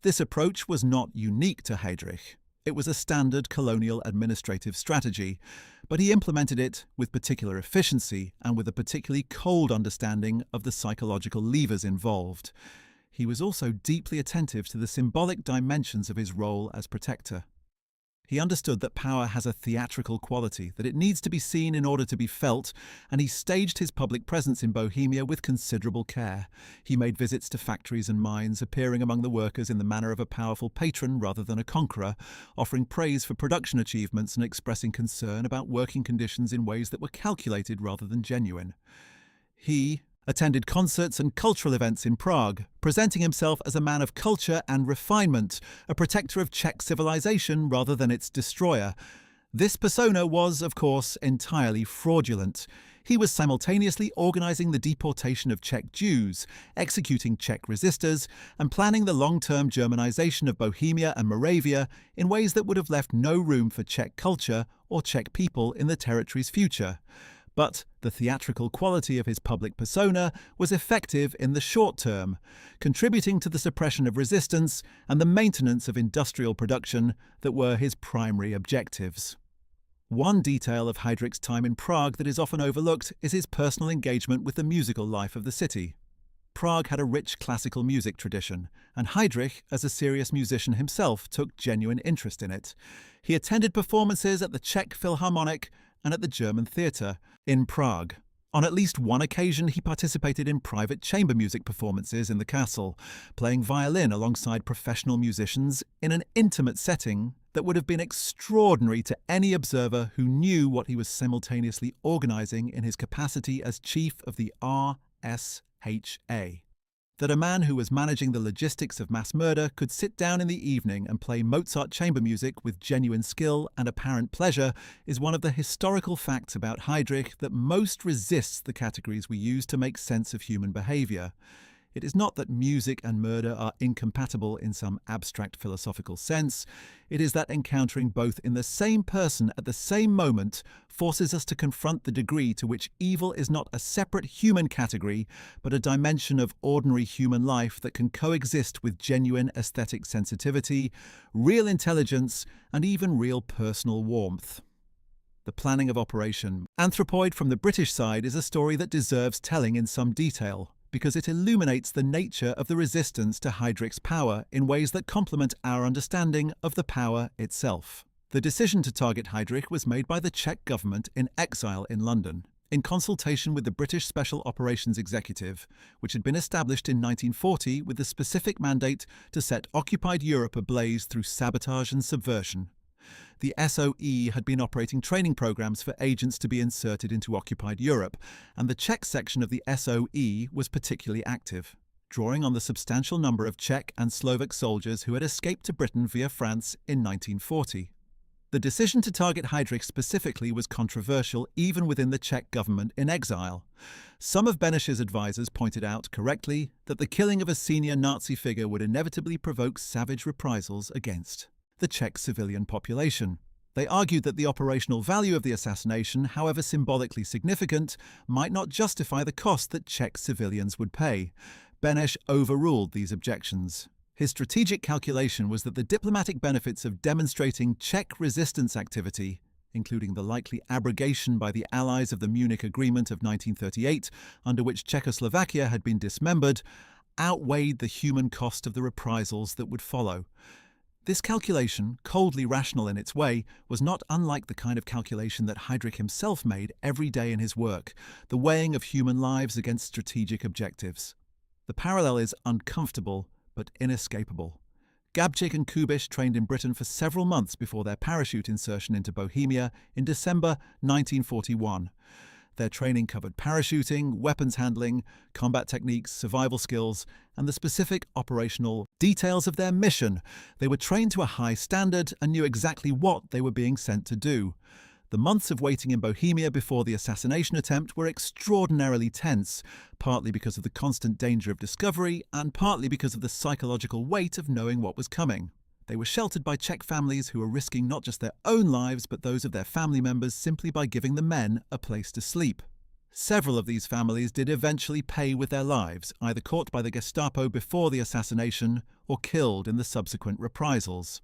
This approach was not unique to Heydrich. It was a standard colonial administrative strategy, but he implemented it with particular efficiency and with a particularly cold understanding of the psychological levers involved. He was also deeply attentive to the symbolic dimensions of his role as protector. He understood that power has a theatrical quality, that it needs to be seen in order to be felt, and he staged his public presence in Bohemia with considerable care. He made visits to factories and mines, appearing among the workers in the manner of a powerful patron rather than a conqueror, offering praise for production achievements and expressing concern about working conditions in ways that were calculated rather than genuine. He attended concerts and cultural events in Prague, presenting himself as a man of culture and refinement, a protector of Czech civilization rather than its destroyer. This persona was, of course, entirely fraudulent. He was simultaneously organizing the deportation of Czech Jews, executing Czech resistors, and planning the long-term Germanization of Bohemia and Moravia in ways that would have left no room for Czech culture or Czech people in the territory's future. But the theatrical quality of his public persona was effective in the short term, contributing to the suppression of resistance and the maintenance of industrial production that were his primary objectives. One detail of Heydrich's time in Prague that is often overlooked is his personal engagement with the musical life of the city. Prague had a rich classical music tradition, and Heydrich, as a serious musician himself, took genuine interest in it. He attended performances at the Czech Philharmonic and at the German Theatre in Prague. On at least one occasion, he participated in private chamber music performances in the castle, playing violin alongside professional musicians in an intimate setting that would have been extraordinary to any observer who knew what he was simultaneously organizing in his capacity as chief of the RSHA. That a man who was managing the logistics of mass murder could sit down in the evening and play Mozart chamber music with genuine skill and apparent pleasure is one of the historical facts about Heydrich that most resists the categories we use to make sense of human behavior. It is not that music and murder are incompatible in some abstract philosophical sense. It is that encountering both in the same person at the same moment forces us to confront the degree to which evil is not a separate human category, but a dimension of ordinary human life that can coexist with genuine aesthetic sensitivity, real intelligence, and even real personal warmth. The planning of Operation Anthropoid from the British side is a story that deserves telling in some detail, because it illuminates the nature of the resistance to Heydrich's power in ways that complement our understanding of the power itself. The decision to target Heydrich was made by the Czech government in exile in London, in consultation with the British Special Operations Executive, which had been established in 1940 with the specific mandate to set occupied Europe ablaze through sabotage and subversion. The SOE had been operating training programs for agents to be inserted into occupied Europe, and the Czech section of the SOE was particularly active, drawing on the substantial number of Czech and Slovak soldiers who had escaped to Britain via France in 1940. The decision to target Heydrich specifically was controversial even within the Czech government in exile. Some of Beneš's advisors pointed out correctly that the killing of a senior Nazi figure would inevitably provoke savage reprisals against the Czech civilian population. They argued that the operational value of the assassination, however symbolically significant, might not justify the cost that Czech civilians would pay. Beneš overruled these objections. His strategic calculation was that the diplomatic benefits of demonstrating Czech resistance activity, including the likely abrogation by the Allies of the Munich Agreement of 1938, under which Czechoslovakia had been dismembered, outweighed the human cost of the reprisals that would follow. This calculation, coldly rational in its way, was not unlike the kind of calculation that Heydrich himself made every day in his work, the weighing of human lives against strategic objectives. The parallel is uncomfortable, but inescapable. Gabčík and Kubiš trained in Britain for several months before their parachute insertion into Bohemia in December 1941. Their training covered parachuting, weapons handling, combat techniques, survival skills, and the specific operational details of their mission. They were trained to a high standard and knew exactly what they were being sent to do. The months of waiting in Bohemia before the assassination attempt were extraordinarily tense, partly because of the constant danger of discovery and partly because of the psychological weight of knowing what was coming. They were sheltered by Czech families who were risking not just their own lives but those of their family members simply by giving the men a place to sleep. Several of these families did eventually pay with their lives, either caught by the Gestapo before the assassination or killed in the subsequent reprisals.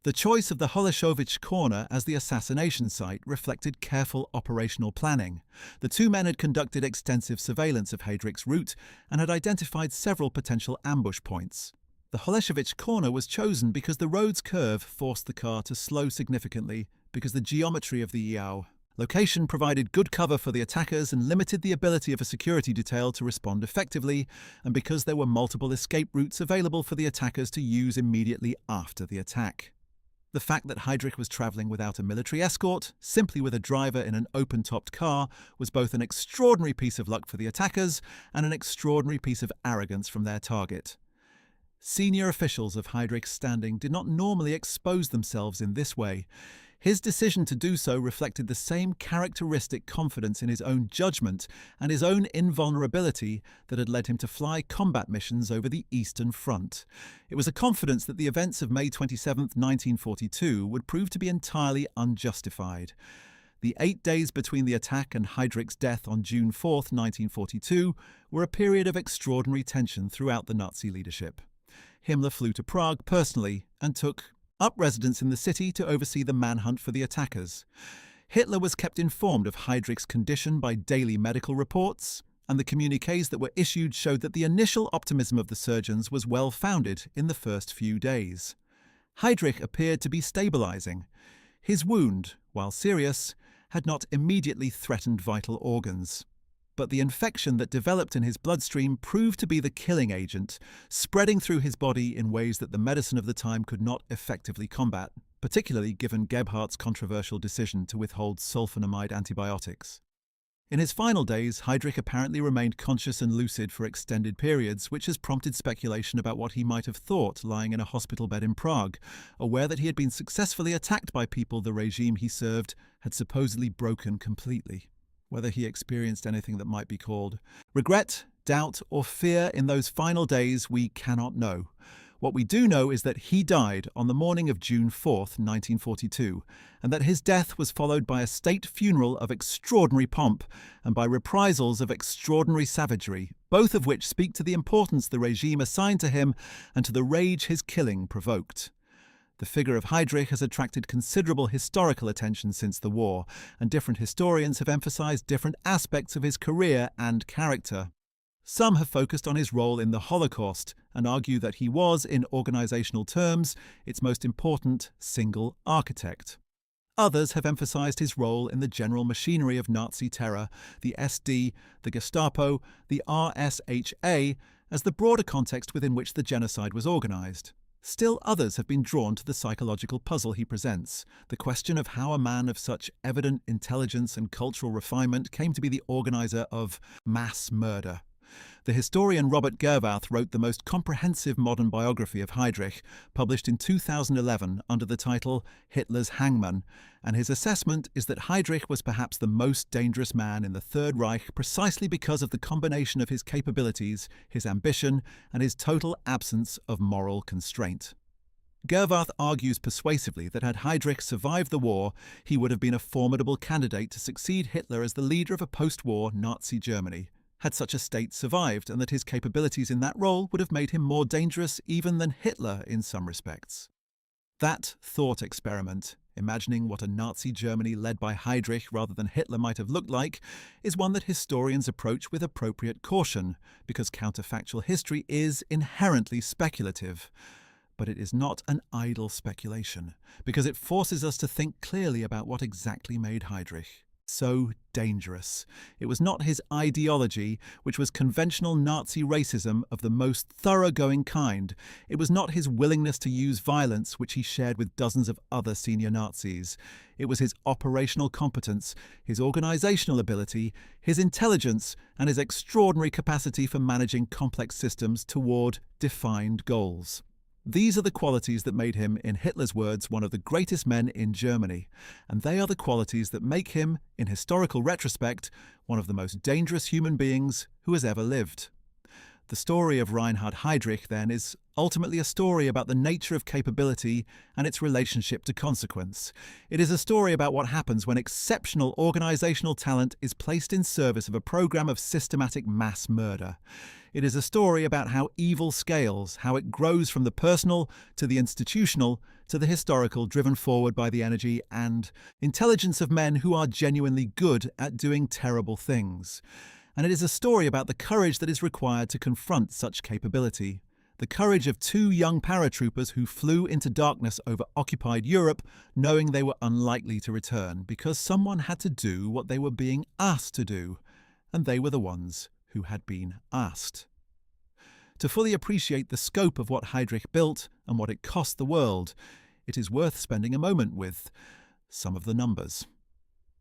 The choice of the Holešovice corner as the assassination site reflected careful operational planning. The two men had conducted extensive surveillance of Heydrich's route and had identified several potential ambush points. The Holešovice corner was chosen because the road's curve forced the car to slow significantly because the geometry of the Iau location provided good cover for the attackers and limited the ability of a security detail to respond effectively, and because there were multiple escape routes available for the attackers to use immediately after the attack. The fact that Heydrich was travelling without a military escort, simply with a driver in an open-topped car, was both an extraordinary piece of luck for the attackers and an extraordinary piece of arrogance from their target. Senior officials of Heydrich's standing did not normally expose themselves in this way. His decision to do so reflected the same characteristic confidence in his own judgment and his own invulnerability that had led him to fly combat missions over the Eastern Front. It was a confidence that the events of May 27, 1942 would prove to be entirely unjustified. The 8 days between the attack and Heydrich's death on June 4, 1942, were a period of extraordinary tension throughout the Nazi leadership. Himmler flew to Prague personally and took up residence in the city to oversee the manhunt for the attackers. Hitler was kept informed of Heydrich's condition by daily medical reports, and the communiques that were issued showed that the initial optimism of the surgeons was well-founded in the first few days. Heydrich appeared to be stabilizing. His wound, while serious, had not immediately threatened vital organs. But the infection that developed in his bloodstream proved to be the killing agent, spreading through his body in ways that the medicine of the time could not effectively combat, particularly given Gebhardt's controversial decision to withhold sulfonamide antibiotics. In his final days, Heydrich apparently remained conscious and lucid for extended periods, which has prompted speculation about what he might have thought lying in a hospital bed in Prague, aware that he had been successfully attacked by people the regime he served had supposedly broken completely. Whether he experienced anything that might be called regret, doubt, or fear in those final days, we cannot know. What we do know is that he died on the morning of June 4, 1942, and that his death was followed by a state funeral of extraordinary pomp and by reprisals of extraordinary savagery, both of which speak to the importance the regime assigned to him and to the rage his killing provoked. The figure of Heydrich has attracted considerable historical attention since the war, and different historians have emphasized different aspects of his career and character. Some have focused on his role in the Holocaust and argue that he was, in organisational terms, its most important single architect. Others have emphasized his role in the general machinery of Nazi terror, the SD, the Gestapo, the RSHA, as the broader context within which the genocide was organized. Still others have been drawn to the psychological puzzle he presents, the question of how a man of such evident intelligence and cultural refinement came to be the organizer of mass murder. The historian Robert Gerwarth wrote the most comprehensive modern biography of Heydrich, published in 2011 under the title Hitler's Hangman, and his assessment is that Heydrich was perhaps the most dangerous man in the Third Reich precisely because of the combination of his capabilities, his ambition, and his total absence of moral constraint. Gerwarth argues persuasively that had Heydrich survived the war, he would have been a formidable candidate to succeed Hitler as the leader of a post-war Nazi Germany. had such a state survived, and that his capabilities in that role would have made him more dangerous even than Hitler in some respects. That thought experiment, imagining what a Nazi Germany led by Heydrich rather than Hitler might have looked like, is one that historians approach with appropriate caution, because counterfactual history is inherently speculative. But it is not an idle speculation, because it forces us to think clearly about what exactly made Heydrich so dangerous. It was not his ideology, which was conventional Nazi racism of the most thoroughgoing kind. It was not his willingness to use violence, which he shared with dozens of other senior Nazis. It was his operational competence, his organizational ability, his intelligence, and his extraordinary capacity for managing complex systems toward defined goals. These are the qualities that made him, in Hitler's words, one of the greatest men in Germany, and they are the qualities that make him, in historical retrospect, one of the most dangerous human beings who has ever lived. The story of Reinhard Heydrich, then, is ultimately a story about the nature of capability and its relationship to consequence. It is a story about what happens when exceptional organizational talent is placed in service of a program of systematic mass murder. It is a story about how evil scales, how it grows from the personal to the institutional to the historical, driven forward by the energy and intelligence of men who are genuinely good at doing terrible things. And it is a story about the courage that is required to confront such capability. The courage of two young paratroopers who flew into darkness over occupied Europe, knowing they were unlikely to return, because someone had to do what they were being asked to do, and they were the ones who had been asked. To fully appreciate the scope of what Heydrich built and what it cost the world, it is worth spending a moment with some of the numbers.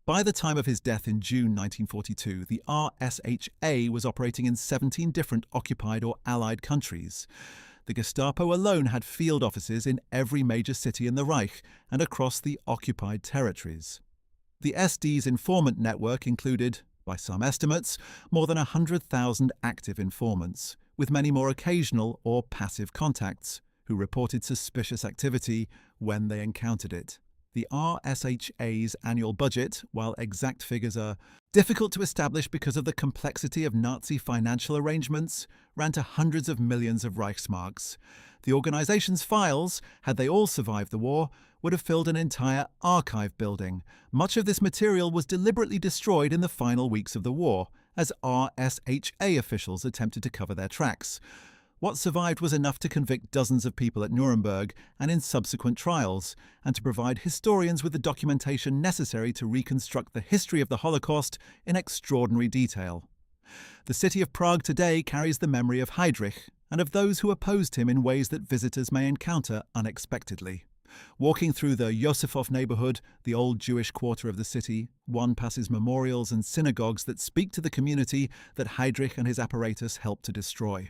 By the time of his death in June 1942, the RSHA was operating in 17 different occupied or Allied countries. The Gestapo alone had field offices in every major city in the Reich and across the occupied territories. The SD's informant network included, by some estimates, more than 100,000 active informants, with many more occasional or passive contacts, who reported suspicious activity when they encountered it. The RSHA's annual budget, while exact figures are difficult to establish because of the complexity of Nazi financial arrangements, ran to hundreds of millions of Reichsmarks. The organization's files, had they all survived the war, would have filled an entire archive building. Much of this material was deliberately destroyed in the final weeks of the war, as RSHA officials attempted to cover their tracks. What survived was enough to convict dozens of people at Nuremberg and in subsequent trials, and to provide historians with the documentation necessary to reconstruct the history of the Holocaust in extraordinary detail. The city of Prague today carries the memory of Heydrich and of those who opposed him in ways that visitors may encounter unexpectedly. Walking through the Josefov neighborhood, the old Jewish quarter of the city, one passes memorials and synagogues that speak to the community that Heydrich and his apparatus helped to destroy.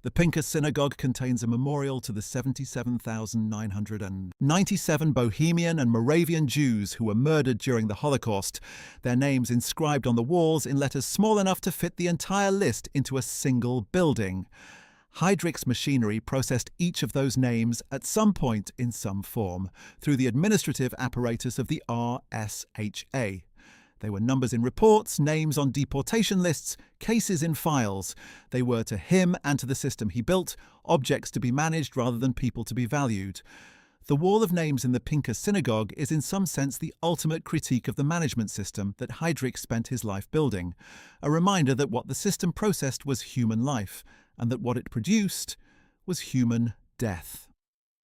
The Pinkas Synagogue contains a memorial to the 77,997 Bohemian and Moravian Jews who were murdered during the Holocaust, their names inscribed on the walls in letters small enough to fit the entire list into a single building. Heydrich's machinery processed each of those names at some point in some form through the administrative apparatus of the RSHA. They were numbers in reports, names on deportation lists, cases in files. They were, to him and to the system he built, objects to be managed rather than people to be valued. The wall of names in the Pinkas Synagogue is in some sense the ultimate critique of the management system that Heydrich spent his life building, a reminder that what the system processed was human life, and that what it produced was human death.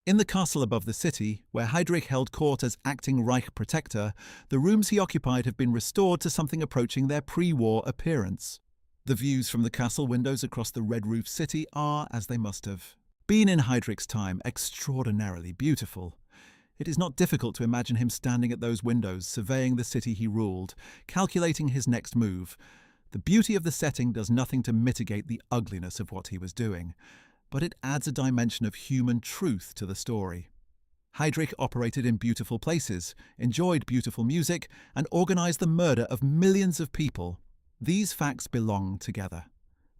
In the castle above the city, where Heydrich held court as acting Reich protector, the rooms he occupied have been restored to something approaching their pre-war appearance. The views from the castle windows across the red-roofed city are, as they must have been in Heydrich's time, extraordinarily beautiful. It is not difficult to imagine him standing at those windows, surveying the city he ruled, calculating his next move. The beauty of the setting does nothing to mitigate the ugliness of what he was doing, but it adds a dimension of human truth to the story. Heydrich operated in beautiful places, enjoyed beautiful music, and organized the murder of millions of people. These facts belong together.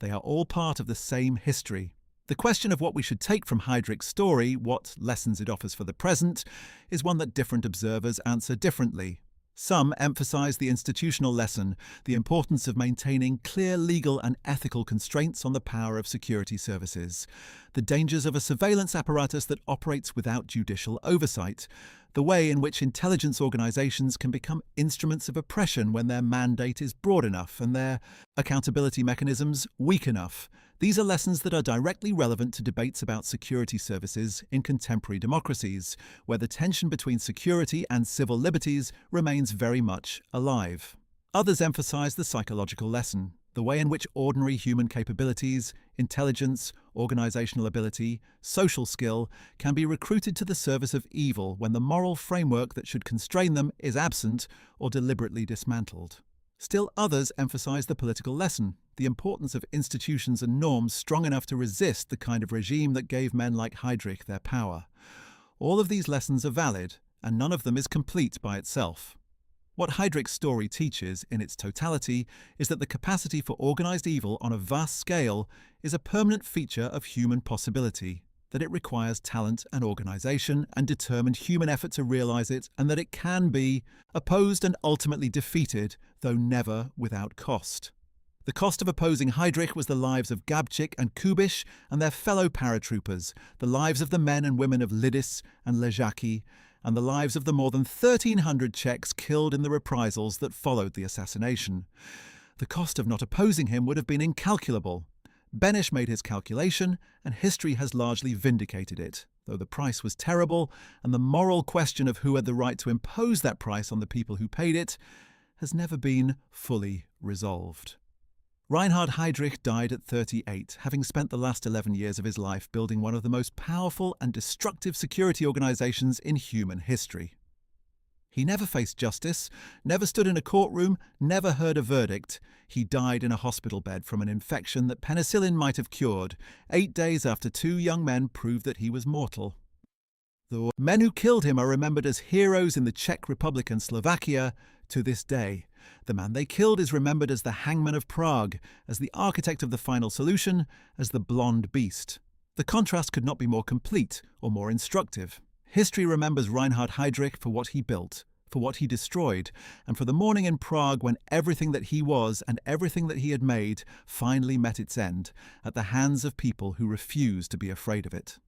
They are all part of the same history. The question of what we should take from Heydrich's story, what lessons it offers for the present, is one that different observers answer differently. Some emphasize the institutional lesson, the importance of maintaining clear legal and ethical constraints on the power of security services, the dangers of a surveillance apparatus that operates without judicial oversight, the way in which intelligence organizations can become instruments of oppression when their mandate is broad enough and their accountability mechanisms weak enough. These are lessons that are directly relevant to debates about security services in contemporary democracies, where the tension between security and civil liberties remains very much alive. Others emphasize the psychological lesson, the way in which ordinary human capabilities, intelligence, organizational ability, social skill can be recruited to the service of evil when the moral framework that should constrain them is absent or deliberately dismantled. Still others emphasize the political lesson, the importance of institutions and norms strong enough to resist the kind of regime that gave men like Heydrich their power. All of these lessons are valid, and none of them is complete by itself. What Heydrich's story teaches, in its totality, is that the capacity for organized evil on a vast scale is a permanent feature of human possibility, that it requires talent and organization and determined human effort to realize it, and that it can be opposed and ultimately defeated, though never without cost. The cost of opposing Heydrich was the lives of Gabčík and Kubiš and their fellow paratroopers, the lives of the men and women of Lidis and Ležáky, and the lives of the more than 1,300 Czechs killed in the reprisals that followed the assassination. The cost of not opposing him would have been incalculable. Beneš made his calculation, and history has largely vindicated it, though the price was terrible, and the moral question of who had the right to impose that price on the people who paid it has never been fully resolved. Reinhard Heydrich died at 38, having spent the last 11 years of his life building one of the most powerful and destructive security organizations in human history. He never faced justice, never stood in a courtroom, never heard a verdict. He died in a hospital bed from an infection that penicillin might have cured, 8 days after 2 young men proved that he was mortal. The men who killed him are remembered as heroes in the Czech Republic and Slovakia to this day. The man they killed is remembered as the Hangman of Prague, as the architect of the final solution, as the Blond Beast. The contrast could not be more complete or more instructive. History remembers Reinhard Heydrich for what he built, for what he destroyed, and for the morning in Prague when everything that he was and everything that he had made finally met its end, at the hands of people who refused to be afraid of it.